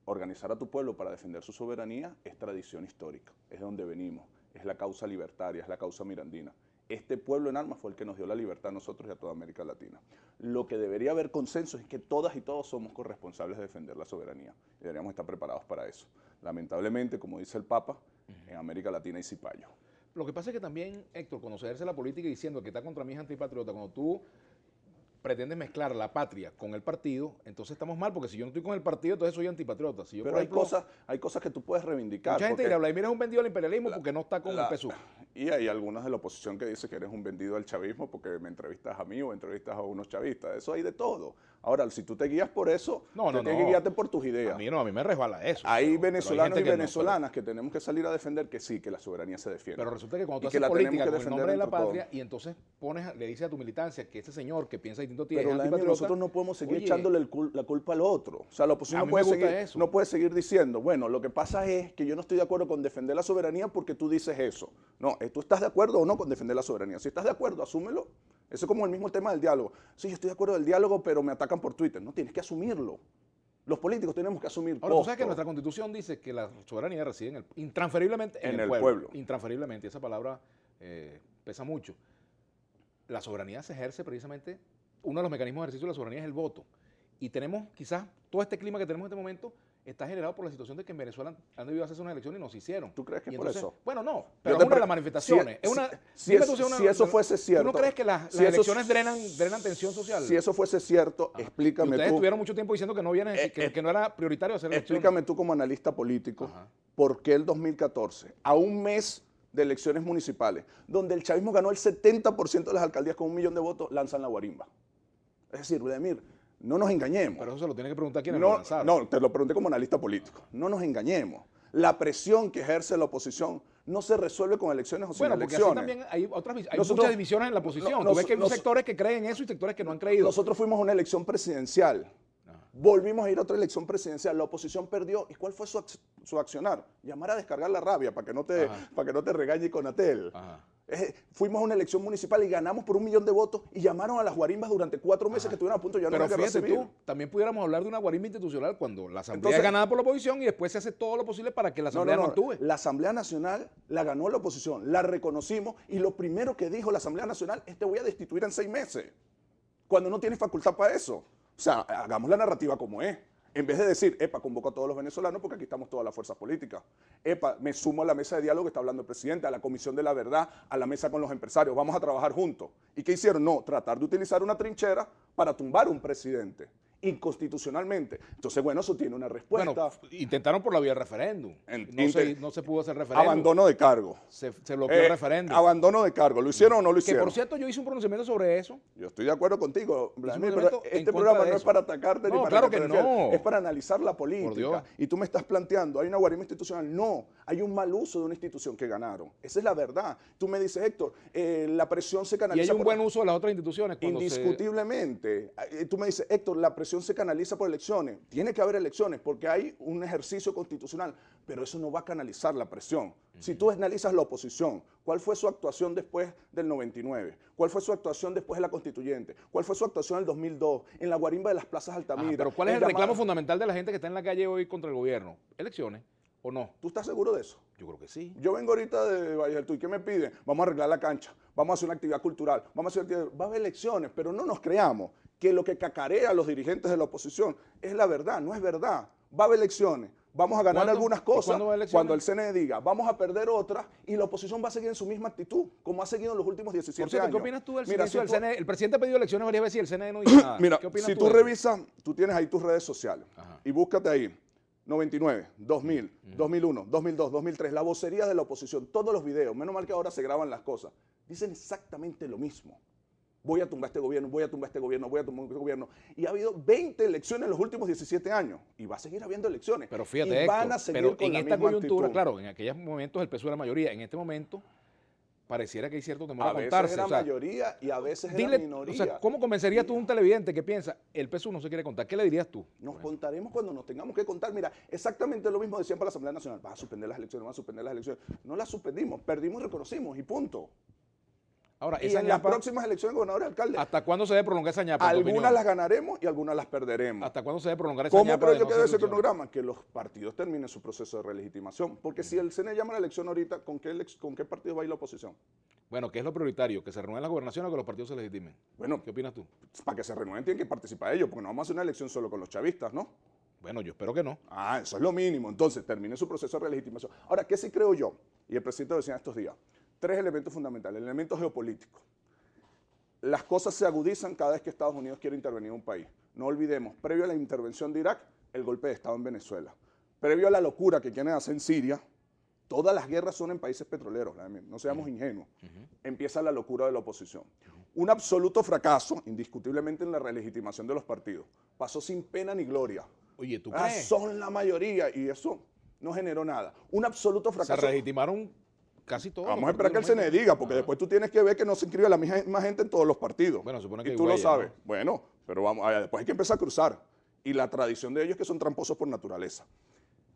Organizar a tu pueblo para defender su soberanía es tradición histórica, es de donde venimos, es la causa libertaria, es la causa mirandina. Este pueblo en armas fue el que nos dio la libertad a nosotros y a toda América Latina. Lo que debería haber consenso es que todas y todos somos corresponsables de defender la soberanía y deberíamos estar preparados para eso. Lamentablemente, como dice el Papa, en América Latina hay cipayo. Lo que pasa es que también, Héctor, conocerse la política diciendo que está contra mí es antipatriota, cuando tú pretendes mezclar la patria con el partido, entonces estamos mal, porque si yo no estoy con el partido, entonces soy antipatriota. Si yo, Pero por ejemplo, hay cosas que tú puedes reivindicar. mucha gente porque dirá, Vladimir es un vendido al imperialismo porque no está con el PSUV. Y hay algunas de la oposición que dicen que eres un vendido al chavismo porque me entrevistas a mí o entrevistas a unos chavistas. Eso hay de todo. Ahora, si tú te guías por eso, tienes que guiarte por tus ideas. A mí me resbala eso. Hay pero venezolanos hay y gente venezolanas que tenemos que salir a defender que sí, que la soberanía se defiende. Pero resulta que cuando tú Y que haces la tenemos política que con el defender nombre de la entre todos. patria y entonces le dices a tu militancia que ese señor que piensa distinto a ti es Pero antipatriota, nosotros no podemos seguir oye, echándole la culpa al otro. O sea, la oposición a no mí puede, me gusta seguir, eso. no puede seguir diciendo, bueno, lo que pasa es que yo no estoy de acuerdo con defender la soberanía porque tú dices eso. No, tú estás de acuerdo o no con defender la soberanía. Si estás de acuerdo, asúmelo. Eso es como el mismo tema del diálogo. Sí, yo estoy de acuerdo del diálogo, pero me atacan por Twitter. No, tienes que asumirlo. Los políticos tenemos que asumir Ahora, tú sabes costo. que nuestra Constitución dice que la soberanía reside intransferiblemente en En el el pueblo. pueblo. Intransferiblemente, esa palabra pesa mucho. La soberanía se ejerce precisamente, uno de los mecanismos de ejercicio de la soberanía es el voto. Y tenemos quizás todo este clima que tenemos en este momento está generado por la situación de que en Venezuela han debido hacerse unas elecciones y no se hicieron. ¿Tú crees que Y es por eso? Bueno, no, Yo pero te es una de pre- las manifestaciones. Si eso fuese cierto. ¿Tú no crees que las si eso- elecciones drenan tensión social? Si eso fuese cierto, Ajá. Y explícame ustedes tú. estuvieron mucho tiempo diciendo que no, que no era prioritario hacer elecciones. Explícame tú como analista político, Ajá. por qué el 2014, a un mes de elecciones municipales, donde el chavismo ganó el 70% de las alcaldías con 1 millón de votos, lanzan la guarimba. Es decir, Vladimir, no nos engañemos. Pero eso se lo tiene que preguntar quienes lo No, lanzaron. no, te lo pregunté como analista político. No nos engañemos. La presión que ejerce la oposición no se resuelve con elecciones o sin Bueno, porque así elecciones. también hay Nosotros- muchas divisiones en la oposición. no, Tú ves que hay nos- sectores que creen eso y sectores que no han creído. Nosotros fuimos a una elección presidencial. Ajá. Volvimos a ir a otra elección presidencial. La oposición perdió. ¿Y cuál fue su accionar? Llamar a descargar la rabia para que no te regañe Conatel. Ajá. Fuimos a una elección municipal y ganamos por 1 millón de votos y llamaron a las guarimbas durante 4 meses que estuvieron a punto de llevar Pero una guerra fíjate civil. tú, también pudiéramos hablar de una guarimba institucional cuando la asamblea Entonces- es ganada por la oposición y después se hace todo lo posible para que la asamblea no actúe. La Asamblea Nacional la ganó la oposición, la reconocimos y lo primero que dijo la Asamblea Nacional es te voy a destituir en 6 meses, cuando no tiene facultad para eso. O sea, hagamos la narrativa como es. En vez de decir, epa, convoco a todos los venezolanos porque aquí estamos todas las fuerzas políticas. Epa, me sumo a la mesa de diálogo que está hablando el presidente, a la Comisión de la Verdad, a la mesa con los empresarios. Vamos a trabajar juntos. ¿Y qué hicieron? No, tratar de utilizar una trinchera para tumbar un presidente inconstitucionalmente. Entonces, bueno, eso tiene una respuesta. Bueno, intentaron por la vía del referéndum. No se pudo hacer referéndum. Abandono de cargo. Se bloqueó el referéndum. Abandono de cargo. ¿Lo hicieron o no lo Que hicieron? por cierto, yo hice un pronunciamiento sobre eso. Yo estoy de acuerdo contigo, Vladimir, un pero pronunciamiento en este contra programa de no es eso. para atacarte ni No, para claro te que refieras. no. Es para analizar la Por Dios. política. Y tú me estás planteando, hay una guarimba institucional. No, hay un mal uso de una institución que ganaron. Esa es la verdad. Tú me dices, Héctor, la presión se Y canaliza hay un por- buen uso de las otras instituciones. Cuando indiscutiblemente. Tú me dices, Héctor, la presión oposición se canaliza por elecciones. Tiene que haber elecciones porque hay un ejercicio constitucional, pero eso no va a canalizar la presión. Si tú analizas la oposición, ¿cuál fue su actuación después del 99? ¿Cuál fue su actuación después de la constituyente? ¿Cuál fue su actuación en el 2002? En la guarimba de las plazas Altamira. Ajá, pero ¿cuál es el reclamo fundamental de la gente que está en la calle hoy contra el gobierno? ¿Elecciones o no? ¿Tú estás seguro de eso? Yo creo que sí. Yo vengo ahorita de Valle del Tuy. ¿Qué me piden? Vamos a arreglar la cancha, vamos a hacer una actividad cultural, vamos a hacer va a haber elecciones, pero no nos creamos que lo que cacarea a los dirigentes de la oposición es la verdad, no es verdad. Va a haber elecciones, vamos a ganar algunas cosas cuando el CNE diga, vamos a perder otras y la oposición va a seguir en su misma actitud, como ha seguido en los últimos 17 Por cierto, años. ¿qué opinas tú del Mira, silencio del CNE? El presidente ha pedido elecciones varias veces y el CNE no dice nada. Mira, ¿Qué opinas si tú tú de eso? revisas, tú tienes ahí tus redes sociales y búscate ahí 99, 2000, 2001, 2002, 2003, la vocería de la oposición, todos los videos, menos mal que ahora se graban las cosas, dicen exactamente lo mismo. Voy a tumbar este gobierno, voy a tumbar este gobierno, voy a tumbar este gobierno. Y ha habido 20 elecciones en los últimos 17 años. Y va a seguir habiendo elecciones. Pero fíjate, y Héctor, van a seguir pero con en la esta misma coyuntura, actitud. claro, en aquellos momentos el PSUV era mayoría. En este momento pareciera que hay cierto temor a A veces contarse. era o sea, mayoría y a veces era dile, minoría. o sea, ¿cómo convencerías tú a un televidente que piensa, el PSUV no se quiere contar? ¿Qué le dirías tú? Nos contaremos cuando nos tengamos que contar. Mira, exactamente lo mismo decían para la Asamblea Nacional. Vas a suspender las elecciones, vas a suspender las elecciones. No las suspendimos, perdimos y reconocimos y punto. Ahora, Y esa en las ñapa, próximas elecciones de gobernador y alcalde, ¿hasta cuándo se debe prolongar esa ñapa? en tu algunas opinión? las ganaremos y algunas las perderemos. ¿Hasta cuándo se debe prolongar esa ¿Cómo ñapa? creo de yo no que hacer debe ser el elecciones? cronograma? Que los partidos terminen su proceso de relegitimación. Porque si el CNE llama a la elección ahorita, ¿con qué partido va a ir la oposición? Bueno, ¿qué es lo prioritario? ¿Que se renueven las gobernaciones o que los partidos se legitimen? Bueno, ¿Qué opinas tú? para que se renueven tienen que participar ellos, porque no vamos a hacer una elección solo con los chavistas, ¿no? Bueno, yo espero que no. Ah, eso es lo mínimo. Entonces, termine su proceso de relegitimación. Ahora, ¿qué sí creo yo? Y el presidente lo decía estos días. 3 elementos fundamentales. El elemento geopolítico. Las cosas se agudizan cada vez que Estados Unidos quiere intervenir en un país. No olvidemos, previo a la intervención de Irak, el golpe de Estado en Venezuela. Previo a la locura que quieren hacer en Siria, todas las guerras son en países petroleros, no seamos ingenuos. Empieza la locura de la oposición. Un absoluto fracaso, indiscutiblemente, en la relegitimación de los partidos. Pasó sin pena ni gloria. Oye, ¿tú Ah, crees? son la mayoría y eso no generó nada. Un absoluto Se fracaso. legitimaron casi todos. Vamos a los esperar que el partidos, CNE diga, porque después tú tienes que ver que no se inscribe la misma gente en todos los partidos. Bueno, supone que y hay tú lo huellas, sabes. ¿no? Bueno, pero vamos, después hay que empezar a cruzar. Y la tradición de ellos es que son tramposos por naturaleza.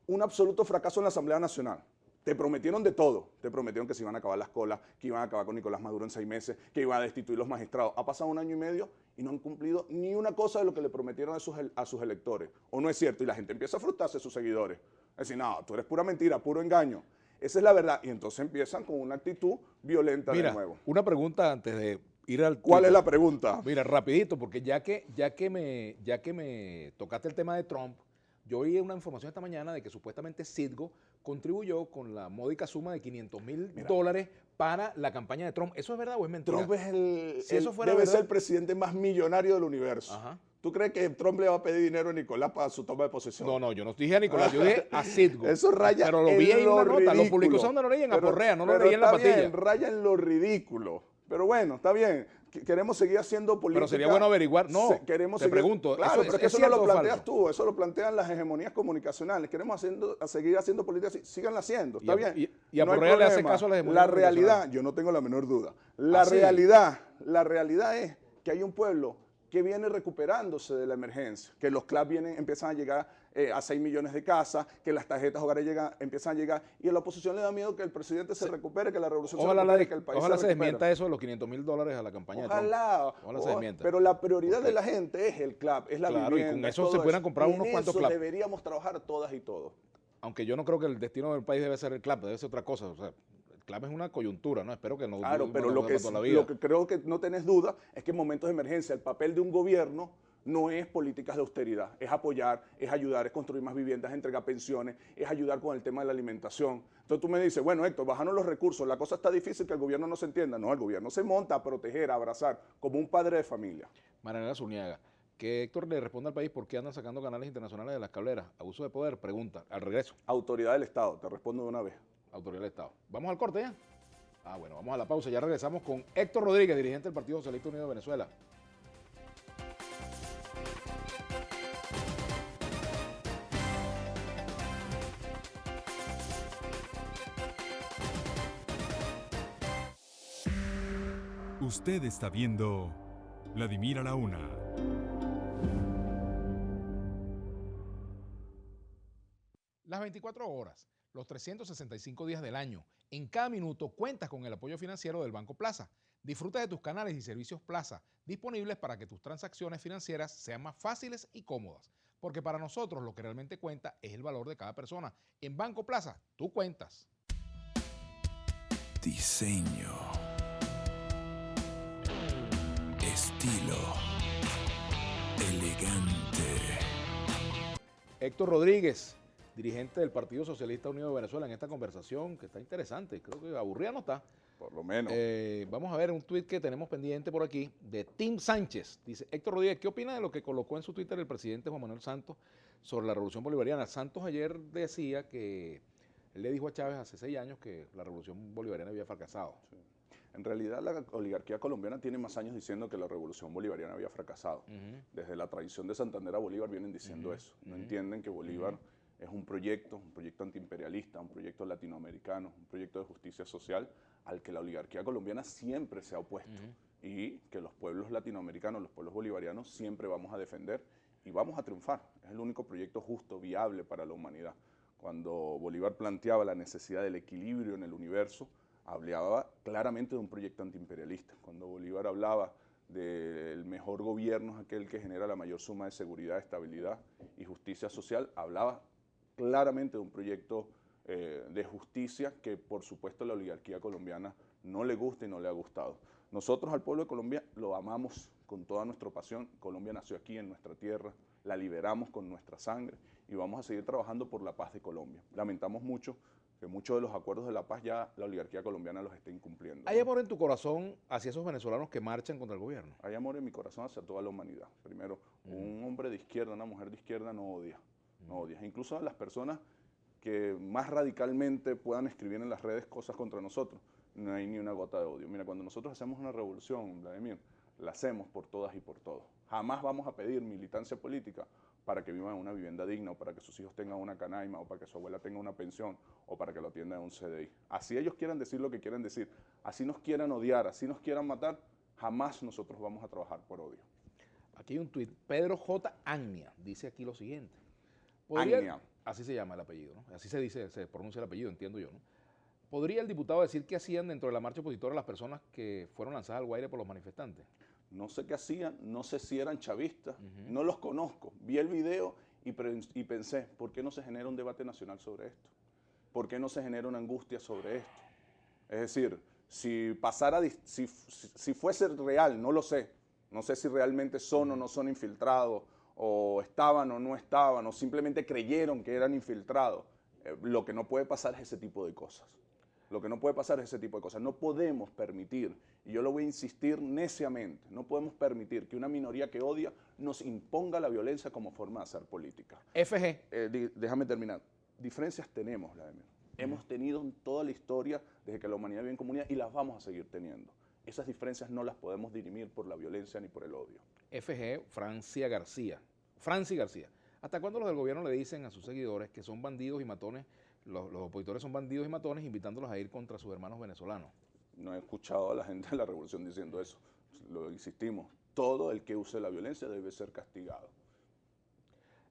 Un absoluto fracaso en la Asamblea Nacional. Te prometieron de todo. Te prometieron que se iban a acabar las colas, que iban a acabar con Nicolás Maduro en 6 meses, que iban a destituir los magistrados. Ha pasado 1 año y medio y no han cumplido ni una cosa de lo que le prometieron a sus electores. ¿O no es cierto? Y la gente empieza a frustrarse, sus seguidores. Es decir, no, tú eres pura mentira, puro engaño. Esa es la verdad. Y entonces empiezan con una actitud violenta de nuevo. Una pregunta antes de ir al... ¿Cuál es la pregunta? Mira, rapidito, porque ya que me tocaste el tema de Trump, yo oí una información esta mañana de que supuestamente Citgo contribuyó con la módica suma de $500,000 para la campaña de Trump. ¿Eso es verdad o es mentira? Trump es Si eso fuera debe verdad- ser el presidente más millonario del universo. Ajá. ¿Tú crees que Trump le va a pedir dinero a Nicolás para su toma de posesión? No, yo no dije a Nicolás, yo dije a Citgo. Eso raya Pero lo en vi en lo una nota, lo ridículo. publicó donde lo leí en Pero- Aporrea, no lo pero leí en la está patilla. bien, raya en lo ridículo. Pero bueno, está bien. Queremos seguir haciendo política. Pero sería bueno averiguar. No, queremos te seguir- pregunto, Claro, ¿eso pero es eso no cierto lo o planteas falso? tú, eso lo plantean las hegemonías comunicacionales. Queremos seguir haciendo política, síganla haciendo, está bien. Y a No hay Correa le hace problema. caso a las hegemonías La realidad, comunicacionales. yo no tengo la menor duda. La sí. realidad es que hay un pueblo que viene recuperándose de la emergencia, que los CLAP empiezan a llegar a 6 millones de casas, que las tarjetas hogares empiezan a llegar, y a la oposición le da miedo que el presidente se recupere, que la revolución Ojalá, se recupere, que el país ojalá se se recupere. desmienta eso de los $500,000 a la campaña de Trump. Ojalá se desmienta. pero la prioridad de la gente es el CLAP, es la Claro, y vivienda. con es eso todo se puedan comprar Y unos en cuantos eso CLAP. deberíamos trabajar todas y todos. Aunque yo no creo que el destino del país debe ser el CLAP, debe ser otra cosa. O sea, el CLAP es una coyuntura, ¿no? Espero que no Claro, no pero nos lo dure que, toda la vida. lo que creo que no tenés duda es que en momentos de emergencia el papel de un gobierno no es políticas de austeridad, es apoyar, es ayudar, es construir más viviendas, entregar pensiones, es ayudar con el tema de la alimentación. Entonces tú me dices, bueno, Héctor, bajanos los recursos, la cosa está difícil que el gobierno no se entienda. No, el gobierno se monta a proteger, a abrazar, como un padre de familia. Marianela Zuniaga, que Héctor le responda al país por qué andan sacando canales internacionales de las cableras. Abuso de poder, pregunta, al regreso. Autoridad del Estado, te respondo de una vez. Autoridad del Estado. ¿Vamos al corte ya? Bueno, vamos a la pausa. Ya regresamos con Héctor Rodríguez, dirigente del Partido Socialista Unido de Venezuela. Usted está viendo Vladimir a la Una. 24 horas, los 365 días del año. En cada minuto cuentas con el apoyo financiero del Banco Plaza. Disfruta de tus canales y servicios Plaza, disponibles para que tus transacciones financieras sean más fáciles y cómodas. Porque para nosotros lo que realmente cuenta es el valor de cada persona. En Banco Plaza, tú cuentas. Diseño. Estilo. Elegante. Héctor Rodríguez, dirigente del Partido Socialista Unido de Venezuela, en esta conversación que está interesante. Creo que aburrida no está. Por lo menos. Vamos a ver un tuit que tenemos pendiente por aquí de Tim Sánchez. Dice, Héctor Rodríguez, ¿qué opina de lo que colocó en su Twitter el presidente Juan Manuel Santos sobre la revolución bolivariana? Santos ayer decía que él le dijo a Chávez hace 6 años que la revolución bolivariana había fracasado. Sí. En realidad la oligarquía colombiana tiene más años diciendo que la revolución bolivariana había fracasado. Desde la traición de Santander a Bolívar vienen diciendo eso. No entienden que Bolívar es un proyecto antiimperialista, un proyecto latinoamericano, un proyecto de justicia social al que la oligarquía colombiana siempre se ha opuesto y que los pueblos latinoamericanos, los pueblos bolivarianos siempre vamos a defender y vamos a triunfar. Es el único proyecto justo, viable para la humanidad. Cuando Bolívar planteaba la necesidad del equilibrio en el universo, hablaba claramente de un proyecto antiimperialista. Cuando Bolívar hablaba del mejor gobierno es aquel que genera la mayor suma de seguridad, estabilidad y justicia social, hablaba claramente de un proyecto de justicia que por supuesto a la oligarquía colombiana no le gusta y no le ha gustado. Nosotros al pueblo de Colombia lo amamos con toda nuestra pasión. Colombia nació aquí en nuestra tierra, la liberamos con nuestra sangre y vamos a seguir trabajando por la paz de Colombia. Lamentamos mucho que muchos de los acuerdos de la paz ya la oligarquía colombiana los esté incumpliendo. ¿Hay amor en tu corazón hacia esos venezolanos que marchan contra el gobierno? Hay amor en mi corazón hacia toda la humanidad. Primero, un hombre de izquierda, una mujer de izquierda no odia, no odia. Incluso a las personas que más radicalmente puedan escribir en las redes cosas contra nosotros, no hay ni una gota de odio. Mira, cuando nosotros hacemos una revolución, Vladimir, la hacemos por todas y por todos. Jamás vamos a pedir militancia política para que vivan en una vivienda digna, o para que sus hijos tengan una canaima, o para que su abuela tenga una pensión, o para que lo atienda en un CDI. Así ellos quieran decir lo que quieren decir, así nos quieran odiar, así nos quieran matar, jamás nosotros vamos a trabajar por odio. Aquí hay un tuit. Pedro J. Agnia dice aquí lo siguiente. Agnia. Así se llama el apellido, ¿no? Así se dice, se pronuncia el apellido, entiendo yo, ¿no? ¿Podría el diputado decir qué hacían dentro de la marcha opositora las personas que fueron lanzadas al Guaire por los manifestantes? No sé qué hacían, no sé si eran chavistas, no los conozco. Vi el video y pensé, ¿por qué no se genera un debate nacional sobre esto? ¿Por qué no se genera una angustia sobre esto? Es decir, si fuese real, no lo sé. No sé si realmente son o no son infiltrados, o estaban o no estaban, o simplemente creyeron que eran infiltrados. Lo que no puede pasar es ese tipo de cosas. Lo que no puede pasar es ese tipo de cosas. No podemos permitir, y yo lo voy a insistir neciamente, no podemos permitir que una minoría que odia nos imponga la violencia como forma de hacer política. FG. Déjame terminar. Diferencias tenemos, Vladimir. Hemos tenido en toda la historia desde que la humanidad vive en comunidad y las vamos a seguir teniendo. Esas diferencias no las podemos dirimir por la violencia ni por el odio. FG, Franci García. ¿Hasta cuándo los del gobierno le dicen a sus seguidores que son bandidos y matones, los opositores son bandidos y matones, invitándolos a ir contra sus hermanos venezolanos? No he escuchado a la gente de la revolución diciendo eso. Lo insistimos. Todo el que use la violencia debe ser castigado.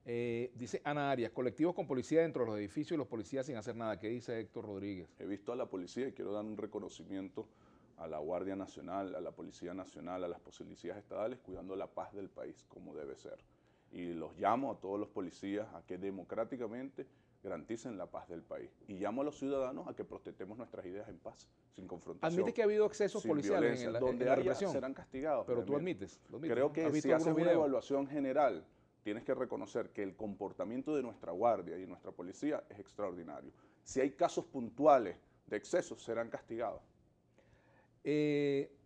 Dice Ana Arias, colectivos con policía dentro de los edificios y los policías sin hacer nada. ¿Qué dice Héctor Rodríguez? He visto a la policía y quiero dar un reconocimiento a la Guardia Nacional, a la Policía Nacional, a las policías estatales, cuidando la paz del país como debe ser. Y los llamo a todos los policías a que democráticamente garanticen la paz del país. Y llamo a los ciudadanos a que protestemos nuestras ideas en paz, sin confrontación. Admite que ha habido excesos policiales en la represión. Serán castigados. Pero tú admites. Creo que si haces una evaluación general, tienes que reconocer que el comportamiento de nuestra guardia y nuestra policía es extraordinario. Si hay casos puntuales de excesos, serán castigados.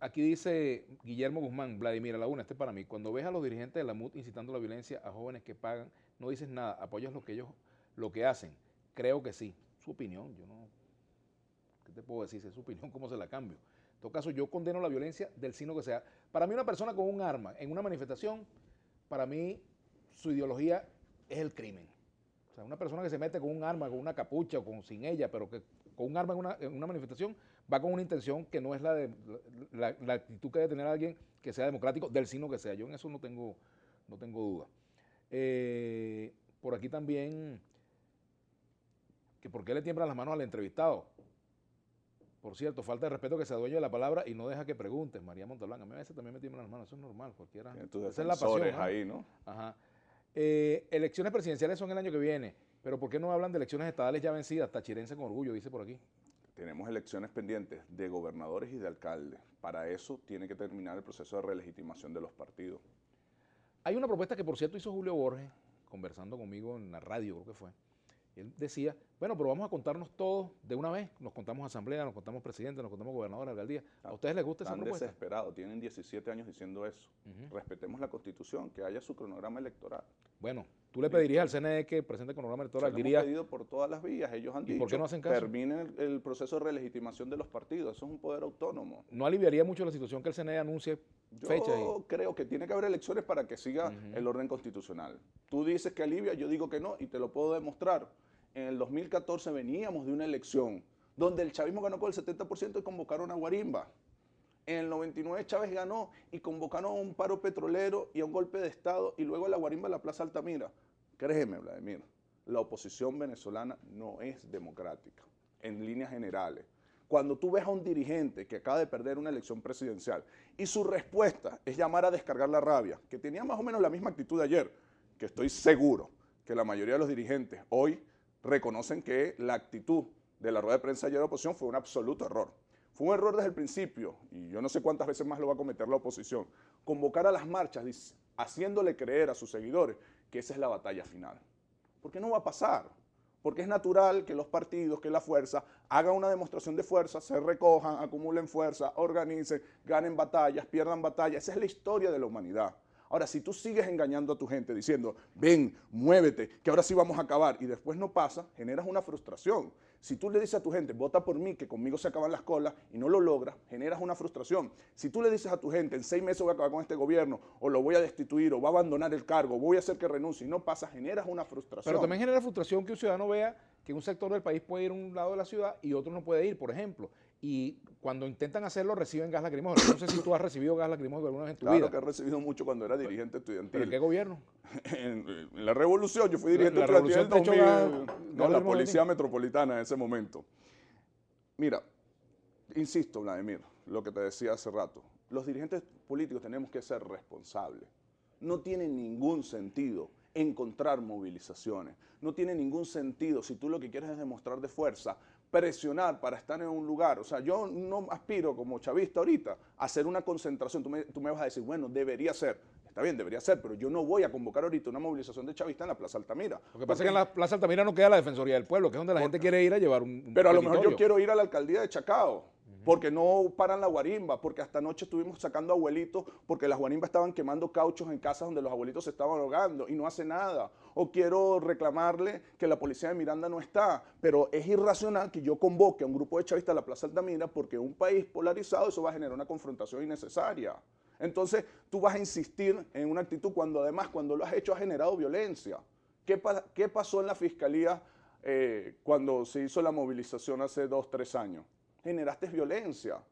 Aquí dice Guillermo Guzmán, Vladimir Laguna, para mí. Cuando ves a los dirigentes de la MUD incitando la violencia a jóvenes que pagan, no dices nada, apoyas lo que hacen. Creo que sí. Su opinión, yo no. ¿Qué te puedo decir? Si es su opinión, ¿cómo se la cambio? En todo caso, yo condeno la violencia del signo que sea. Para mí, una persona con un arma en una manifestación, para mí, su ideología es el crimen. O sea, una persona que se mete con un arma, con una capucha o sin ella, pero que con un arma en una manifestación, va con una intención que no es la actitud que debe tener alguien que sea democrático, del signo que sea. Yo en eso no tengo duda. Por aquí también que por qué le tiemblan las manos al entrevistado. Por cierto, falta de respeto que se adueñe de la palabra y no deja que preguntes, María Montalbán. A mí a veces también me tiemblan las manos, eso es normal, cualquiera. Entonces, Esa es la pasión, ¿no? ahí, ¿no? Ajá. Elecciones presidenciales son el año que viene, pero ¿por qué no hablan de elecciones estadales ya vencidas? Tachirense con orgullo, dice por aquí. Tenemos elecciones pendientes de gobernadores y de alcaldes. Para eso tiene que terminar el proceso de relegitimación de los partidos. Hay una propuesta que, por cierto, hizo Julio Borges, conversando conmigo en la radio, creo que fue. Él decía, bueno, pero vamos a contarnos todos de una vez. Nos contamos asamblea, nos contamos presidente, nos contamos gobernador, alcaldía. ¿A ustedes les gusta esa Están propuesta? desesperados, tienen 17 años diciendo eso. Respetemos la Constitución, que haya su cronograma electoral. Bueno, tú le pedirías al CNE que presente el cronograma electoral, Se lo hemos diría, pedido por todas las vías, ellos han ¿y dicho, por qué no hacen caso? terminen el proceso de relegitimación de los partidos, eso es un poder autónomo. ¿no aliviaría mucho la situación que el CNE anuncie fecha? Yo creo que tiene que haber elecciones para que siga el orden constitucional. Tú dices que alivia, yo digo que no, y te lo puedo demostrar. En el 2014 veníamos de una elección donde el chavismo ganó con el 70% y convocaron a Guarimba. En el 99 Chávez ganó y convocaron a un paro petrolero y a un golpe de Estado y luego a la Guarimba en la Plaza Altamira. Créeme, Vladimir, la oposición venezolana no es democrática, en líneas generales. Cuando tú ves a un dirigente que acaba de perder una elección presidencial y su respuesta es llamar a descargar la rabia, que tenía más o menos la misma actitud de ayer, que estoy seguro que la mayoría de los dirigentes hoy reconocen que la actitud de la rueda de prensa ayer de la oposición fue un absoluto error. Fue un error desde el principio, y yo no sé cuántas veces más lo va a cometer la oposición, convocar a las marchas haciéndole creer a sus seguidores que esa es la batalla final. Porque no va a pasar. Porque es natural que los partidos, que la fuerza, hagan una demostración de fuerza, se recojan, acumulen fuerza, organicen, ganen batallas, pierdan batallas. Esa es la historia de la humanidad. Ahora, si tú sigues engañando a tu gente diciendo, ven, muévete, que ahora sí vamos a acabar, y después no pasa, generas una frustración. Si tú le dices a tu gente, vota por mí, que conmigo se acaban las colas, y no lo logras, generas una frustración. Si tú le dices a tu gente, en 6 meses voy a acabar con este gobierno, o lo voy a destituir, o va a abandonar el cargo, voy a hacer que renuncie, y no pasa, generas una frustración. Pero también genera frustración que un ciudadano vea que un sector del país puede ir a un lado de la ciudad y otro no puede ir, por ejemplo. Y cuando intentan hacerlo reciben gas lacrimógeno. No sé si tú has recibido gas lacrimógeno alguna vez en tu vida. Claro que he recibido mucho cuando era dirigente estudiantil. ¿Pero en qué gobierno? En la revolución, yo fui dirigente La estudiantil en revolución te echó 2000, gas no, la lacrimógeno. policía metropolitana en ese momento. Mira, insisto, Vladimir, lo que te decía hace rato, los dirigentes políticos tenemos que ser responsables. No tiene ningún sentido encontrar movilizaciones, no tiene ningún sentido, si tú lo que quieres es demostrar de fuerza, presionar para estar en un lugar. O sea, yo no aspiro como chavista ahorita a hacer una concentración. Tú me vas a decir, bueno, debería ser. Está bien, debería ser, pero yo no voy a convocar ahorita una movilización de chavistas en la Plaza Altamira. Lo que pasa es que en la Plaza Altamira no queda la Defensoría del Pueblo, que es donde la gente quiere ir a llevar un Pero a lo mejor yo petitorio. quiero ir a la alcaldía de Chacao, porque no paran la guarimba, porque hasta anoche estuvimos sacando abuelitos, porque las guarimbas estaban quemando cauchos en casas donde los abuelitos se estaban ahogando y no hace nada. O quiero reclamarle que la policía de Miranda no está, pero es irracional que yo convoque a un grupo de chavistas a la Plaza Altamira porque en un país polarizado eso va a generar una confrontación innecesaria. Entonces tú vas a insistir en una actitud cuando además cuando lo has hecho ha generado violencia. ¿Qué pasó en la fiscalía cuando se hizo la movilización hace 2, 3 años? Generaste violencia.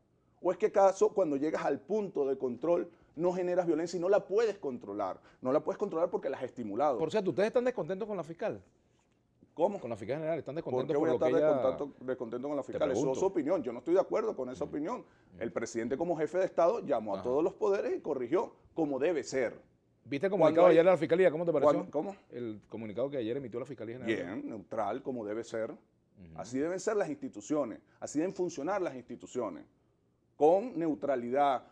¿O es que acaso cuando llegas al punto de control no generas violencia y no la puedes controlar? No la puedes controlar porque la has estimulado. Por cierto, ¿ustedes están descontentos con la fiscal? ¿Cómo? Con la fiscal general, ¿están ¿Por descontentos qué voy a lo que estar ella... descontento con la Te fiscal? Eso pregunto. es su opinión. Yo no estoy de acuerdo con esa opinión. El presidente como jefe de Estado llamó a todos los poderes y corrigió como debe ser. ¿Viste el Cuando comunicado hay- ayer de la fiscalía? ¿Cómo te pareció? ¿Cómo? El comunicado que ayer emitió la fiscalía general. Bien, neutral, como debe ser. Así deben ser las instituciones, así deben funcionar las instituciones, con neutralidad,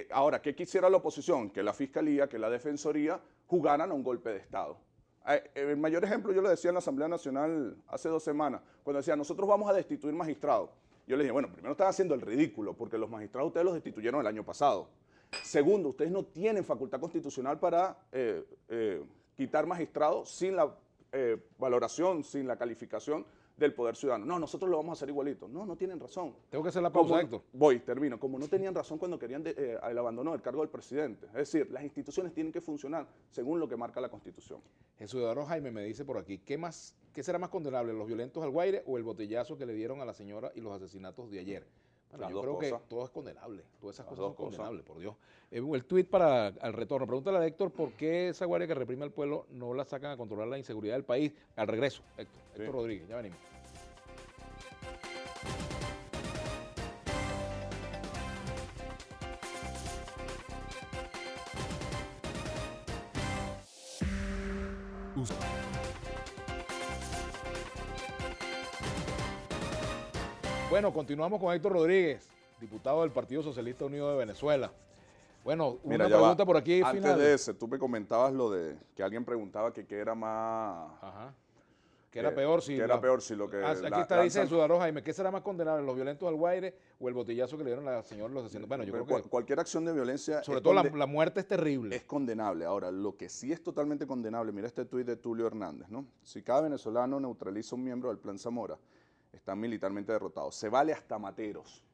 ahora, ¿qué quisiera la oposición? Que la Fiscalía, que la Defensoría jugaran a un golpe de Estado. El mayor ejemplo yo lo decía en la Asamblea Nacional hace 2 semanas, cuando decía, nosotros vamos a destituir magistrados. Yo les dije, bueno, primero están haciendo el ridículo, porque los magistrados ustedes los destituyeron el año pasado. Segundo, ustedes no tienen facultad constitucional para quitar magistrados sin la valoración, sin la calificación del Poder Ciudadano. No, nosotros lo vamos a hacer igualito. No, no tienen razón. Tengo que hacer la pausa, Héctor. Termino. Como no tenían razón cuando querían el abandono del cargo del presidente. Es decir, las instituciones tienen que funcionar según lo que marca la Constitución. El ciudadano Jaime me dice por aquí, ¿qué será más condenable, los violentos al Guaire o el botellazo que le dieron a la señora y los asesinatos de ayer? Bueno, Las yo dos creo que cosas. todo es condenable, todas esas Las cosas son dos cosas. condenables, por Dios. El tuit para al retorno, pregúntale a Héctor por qué esa guardia que reprime al pueblo no la sacan a controlar la inseguridad del país. Al regreso, Héctor, Sí. Héctor Rodríguez, ya venimos. Us- Bueno, continuamos con Héctor Rodríguez, diputado del Partido Socialista Unido de Venezuela. Bueno, Mira, una ya va. pregunta por aquí Antes final. de ese, tú me comentabas lo de que alguien preguntaba que qué era más... Ajá. Que era peor si... que era peor si lo que Aquí la- está, dice lanzan- el ciudadano Jaime, ¿qué será más condenable, los violentos al Guaire o el botellazo que le dieron a la señora Los Haciendo? Bueno, yo Pero creo que cualquier acción de violencia sobre es todo conde- la muerte es terrible. es condenable. Ahora, lo que sí es totalmente condenable, mira este tuit de Tulio Hernández, ¿no? Si cada venezolano neutraliza un miembro del Plan Zamora, están militarmente derrotados. Se vale hasta materos.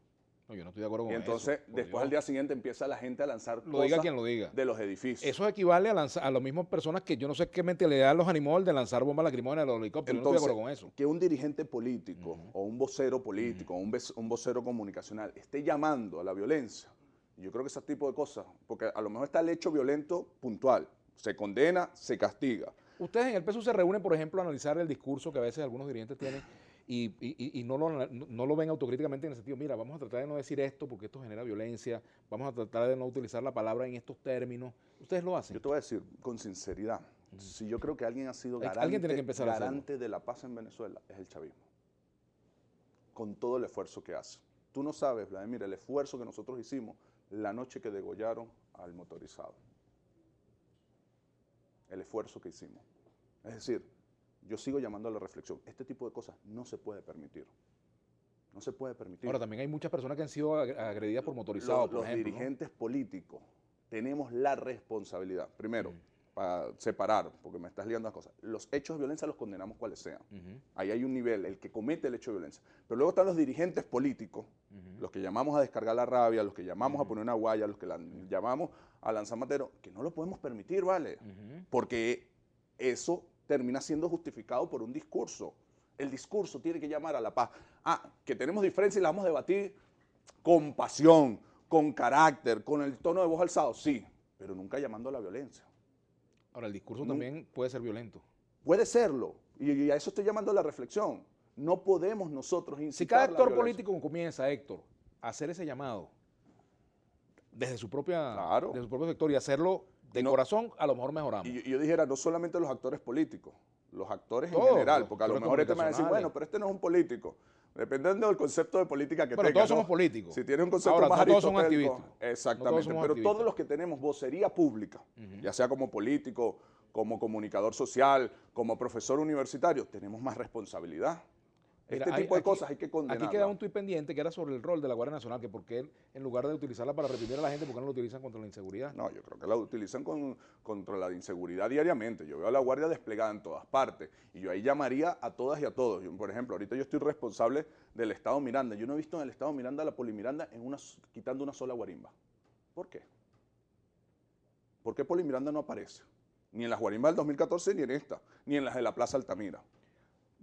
No, yo no estoy de acuerdo con Y entonces, eso. por después Dios. al día siguiente empieza la gente a lanzar Lo diga cosas quien lo diga. de los edificios. Eso equivale a lanzar a las mismas personas que yo no sé qué mentalidad los animó el de lanzar bombas lacrimógenas a los helicópteros. Yo no estoy de acuerdo con eso. que un dirigente político o un vocero político o un vocero comunicacional esté llamando a la violencia, yo creo que ese tipo de cosas, porque a lo mejor está el hecho violento puntual, se condena, se castiga. Ustedes en el PSU se reúnen, por ejemplo, a analizar el discurso que a veces algunos dirigentes tienen y no lo ven autocríticamente en el sentido, mira, vamos a tratar de no decir esto porque esto genera violencia, vamos a tratar de no utilizar la palabra en estos términos. Ustedes lo hacen. Yo te voy a decir con sinceridad, si yo creo que alguien ha sido Alguien tiene que empezar a hacerlo. garante de la paz en Venezuela, es el chavismo. Con todo el esfuerzo que hace. Tú no sabes, Vladimir, el esfuerzo que nosotros hicimos la noche que degollaron al motorizado. El esfuerzo que hicimos. Es decir, yo sigo llamando a la reflexión. Este tipo de cosas no se puede permitir. No se puede permitir. Ahora, también hay muchas personas que han sido agredidas por motorizados, por Los ejemplo, ¿no? dirigentes políticos tenemos la responsabilidad, primero, para separar, porque me estás liando las cosas, los hechos de violencia los condenamos cuales sean. Ahí hay un nivel, el que comete el hecho de violencia. Pero luego están los dirigentes políticos, los que llamamos a descargar la rabia, los que llamamos a poner una guaya, los que llamamos a lanzar matero, que no lo podemos permitir, ¿vale? Porque eso termina siendo justificado por un discurso. El discurso tiene que llamar a la paz. Ah, que tenemos diferencias y las vamos a debatir con pasión, con carácter, con el tono de voz alzado, sí, pero nunca llamando a la violencia. Ahora, el discurso también puede ser violento. Puede serlo, y a eso estoy llamando a la reflexión. No podemos nosotros incitar Si cada la actor violencia. político comienza, Héctor, a hacer ese llamado desde su propio sector y hacerlo de No. corazón, a lo mejor mejoramos. Y yo dijera, no solamente los actores políticos, los actores en Todos, general, los porque a lo actores mejor este me va a decir, comunicacionales. bueno, pero este no es un político. Dependiendo del concepto de política que Bueno, tenga. todos ¿no? somos políticos. Si tienes un concepto Ahora, más no todos somos aristotélico, activistas. exactamente, No todos somos pero activistas. todos los que tenemos vocería pública, ya sea como político, como comunicador social, como profesor universitario, tenemos más responsabilidad. Mira, Este tipo de cosas hay que condenarlas. Aquí queda un tuit pendiente que era sobre el rol de la Guardia Nacional, que por qué en lugar de utilizarla para reprimir a la gente, ¿por qué no lo utilizan contra la inseguridad? No, yo creo que la utilizan contra la inseguridad diariamente. Yo veo a la Guardia desplegada en todas partes y yo ahí llamaría a todas y a todos. Por ejemplo, ahorita yo estoy responsable del Estado Miranda. Yo no he visto en el Estado Miranda a la Polimiranda quitando una sola guarimba. ¿Por qué? ¿Por qué Polimiranda no aparece? Ni en las guarimbas del 2014 ni en esta, ni en las de la Plaza Altamira.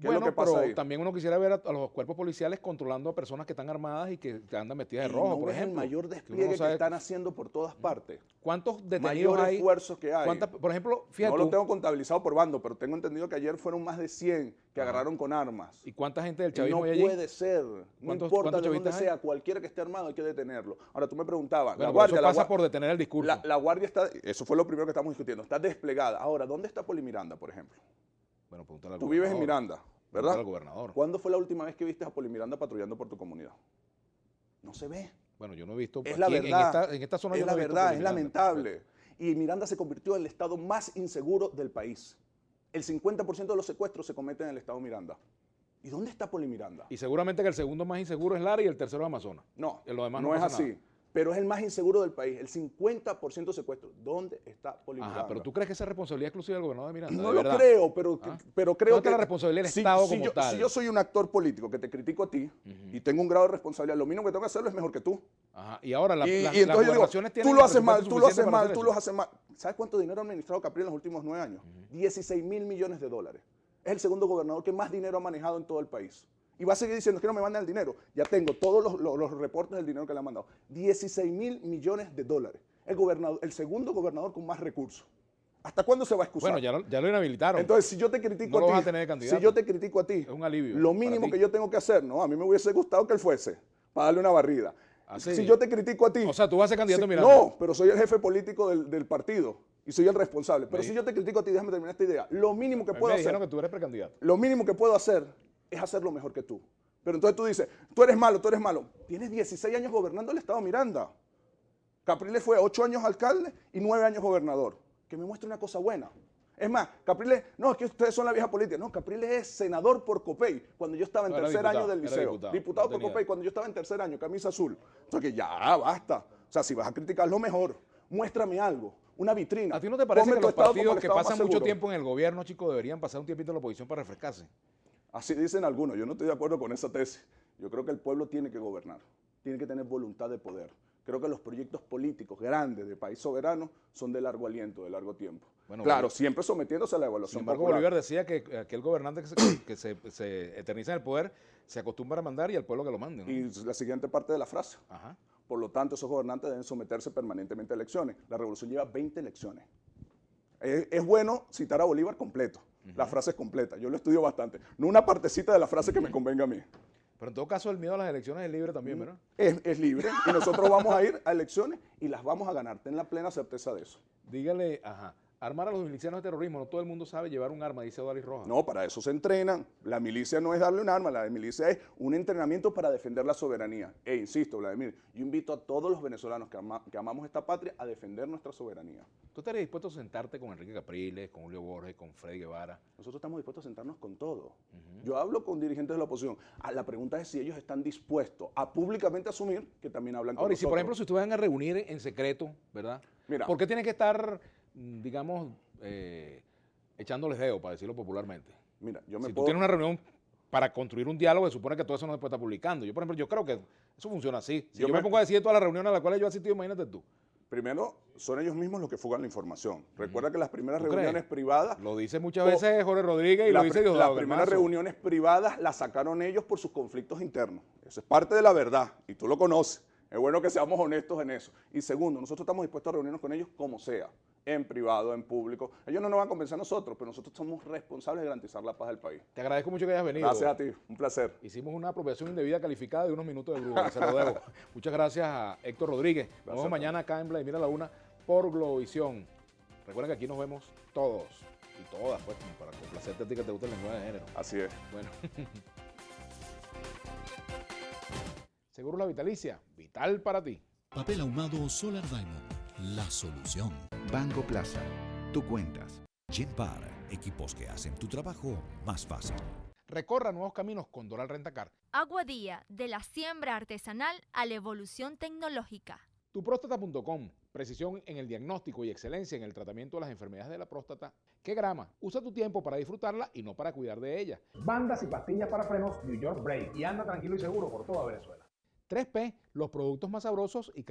¿Qué es lo que pasa pero ahí? también uno quisiera ver a los cuerpos policiales controlando a personas que están armadas y que andan vestidas de Y rojo, no por ves ejemplo. el mayor que uno despliegue no que sabe están haciendo por todas partes. ¿Cuántos detenidos Mayor hay? esfuerzo que hay. Por ejemplo, fíjate No lo tú, tengo contabilizado por bando, pero tengo entendido que ayer fueron más de 100 que agarraron con armas. ¿y cuánta gente del Y chavismo no hay allí? puede ser. No ¿Cuántos importa de dónde chavistas hay? sea, cualquiera que esté armado hay que detenerlo. Ahora, tú me preguntabas, Bueno, la guardia, eso pasa por detener el discurso. la guardia está, eso fue lo primero que estamos discutiendo, está desplegada. Ahora, ¿dónde está Polimiranda, por ejemplo? Bueno, pregúntale al Tú vives en gobernador. Miranda, Pregúntale ¿verdad? al gobernador. ¿Cuándo fue la última vez que viste a Polimiranda patrullando por tu comunidad? No se ve. Bueno, yo no he visto. Es la aquí verdad. En esta zona es yo la no he visto verdad, es Polimiranda. lamentable. Y Miranda se convirtió en el estado más inseguro del país. El 50% de los secuestros se cometen en el estado Miranda. ¿Y dónde está Polimiranda? Y seguramente que el segundo más inseguro es Lara y el tercero es Amazonas. No, En lo demás no no es pasa así. nada. Pero es el más inseguro del país. El 50% de secuestros. ¿Dónde está Polimiranda? Ajá, pero ¿tú crees que esa es responsabilidad exclusiva del gobernador de Miranda? No ¿De lo verdad? creo, pero ¿Ah? creo ¿Dónde está que... la responsabilidad del Estado como yo, tal? Si yo soy un actor político que te critico a ti y tengo un grado de responsabilidad, lo mínimo que tengo que hacerlo es mejor que tú. Ajá. Y ahora las Y las entonces yo digo, gobernaciones tienen tú lo el haces mal, presupuesto tú lo haces suficiente para mal, hacer tú eso. lo haces mal. ¿Sabes cuánto dinero ha administrado Capriles en los últimos 9 años? 16.000 millones de dólares. Es el segundo gobernador que más dinero ha manejado en todo el país. Y va a seguir diciendo que no me mandan el dinero. Ya tengo todos los reportes del dinero que le han mandado. 16.000 millones de dólares. El segundo gobernador con más recursos. ¿Hasta cuándo se va a excusar? Bueno, ya lo inhabilitaron. Entonces, si yo te critico no a ti, lo vas a tener de candidato. si yo te critico a ti, es un alivio. Lo mínimo que yo tengo que hacer, ¿no? A mí me hubiese gustado que él fuese, para darle una barrida. Así. Si yo te critico a ti. O sea, tú vas a ser candidato mirando. No, pero soy el jefe político del partido y soy el responsable. Pero si yo te critico a ti, déjame terminar esta idea. Lo mínimo que puedo hacer. Me dijeron que tú eres precandidato. Lo mínimo que puedo hacer es hacerlo mejor que tú. Pero entonces tú dices, tú eres malo, tú eres malo. Tienes 16 años gobernando el estado Miranda. Capriles fue 8 años alcalde y 9 años gobernador. Que me muestre una cosa buena. Es más, Capriles, no, es que ustedes son la vieja política. No, Capriles es senador por Copey cuando yo estaba en tercer año del liceo. Diputado por Copey cuando yo estaba en tercer año, camisa azul. Entonces que ya, basta. O sea, si vas a criticar lo mejor, muéstrame algo, una vitrina. ¿A ti no te parece que los partidos que pasan mucho seguro tiempo en el gobierno, chicos, deberían pasar un tiempito en la oposición para refrescarse? Así dicen algunos. Yo no estoy de acuerdo con esa tesis. Yo creo que el pueblo tiene que gobernar, tiene que tener voluntad de poder. Creo que los proyectos políticos grandes de país soberano son de largo aliento, de largo tiempo. Bueno, claro, siempre sometiéndose a la evaluación. Sin embargo, popular. Bolívar decía que aquel gobernante que se eterniza en el poder se acostumbra a mandar y al pueblo que lo mande, ¿no? Y la siguiente parte de la frase. Ajá. Por lo tanto, esos gobernantes deben someterse permanentemente a elecciones. La revolución lleva 20 elecciones. Es bueno citar a Bolívar completo. La frase es completa. Yo lo estudio bastante. No una partecita de la frase que me convenga a mí. Pero en todo caso, el miedo a las elecciones es libre también, ¿verdad? Es libre y nosotros vamos a ir a elecciones y las vamos a ganar. Ten la plena certeza de eso. Dígale, armar a los milicianos de terrorismo. No todo el mundo sabe llevar un arma, dice Odalis Rojas. No, para eso se entrenan. La milicia no es darle un arma, la milicia es un entrenamiento para defender la soberanía. E insisto, Vladimir, yo invito a todos los venezolanos que amamos esta patria a defender nuestra soberanía. ¿Tú estarías dispuesto a sentarte con Enrique Capriles, con Julio Borges, con Freddy Guevara? Nosotros estamos dispuestos a sentarnos con todo. Yo hablo con dirigentes de la oposición. La pregunta es si ellos están dispuestos a públicamente asumir que también hablan con Ahora, y nosotros. si por ejemplo, si ustedes van a reunir en secreto, ¿verdad? Mira, ¿por qué tienen que estar, digamos, echándoles dedo, para decirlo popularmente? Mira, Si tú tienes una reunión para construir un diálogo, se supone que todo eso no se puede estar publicando. Yo, por ejemplo, yo creo que eso funciona así. Si yo me pongo a decir todas las reuniones a las cuales yo he asistido, imagínate tú. Primero, son ellos mismos los que fugan la información. Recuerda que las primeras reuniones privadas... Lo dice muchas veces Jorge Rodríguez y lo dice Diosdado Las primeras reuniones privadas las sacaron ellos por sus conflictos internos. Eso es parte de la verdad y tú lo conoces. Es bueno que seamos honestos en eso. Y segundo, nosotros estamos dispuestos a reunirnos con ellos como sea, en privado, en público. Ellos no nos van a convencer a nosotros, pero nosotros somos responsables de garantizar la paz del país. Te agradezco mucho que hayas venido. Gracias a ti, un placer. Hicimos una apropiación indebida calificada de unos minutos de bruja, se lo debo. Muchas gracias a Héctor Rodríguez. Nos vemos mañana acá en Vladimir a la 1 por Globovisión. Recuerden que aquí nos vemos todos y todas, pues, para complacerte a ti que te gusta el lenguaje de género. Así es. Bueno. Seguros La Vitalicia, vital para ti. Papel ahumado Solar Diamond, la solución. Banco Plaza, tú cuentas. Genpar, equipos que hacen tu trabajo más fácil. Recorra nuevos caminos con Doral Rentacar. Aguadía, de la siembra artesanal a la evolución tecnológica. Tuprostata.com, precisión en el diagnóstico y excelencia en el tratamiento de las enfermedades de la próstata. ¿Qué grama? Usa tu tiempo para disfrutarla y no para cuidar de ella. Bandas y pastillas para frenos New York Brake y anda tranquilo y seguro por toda Venezuela. 3P, los productos más sabrosos y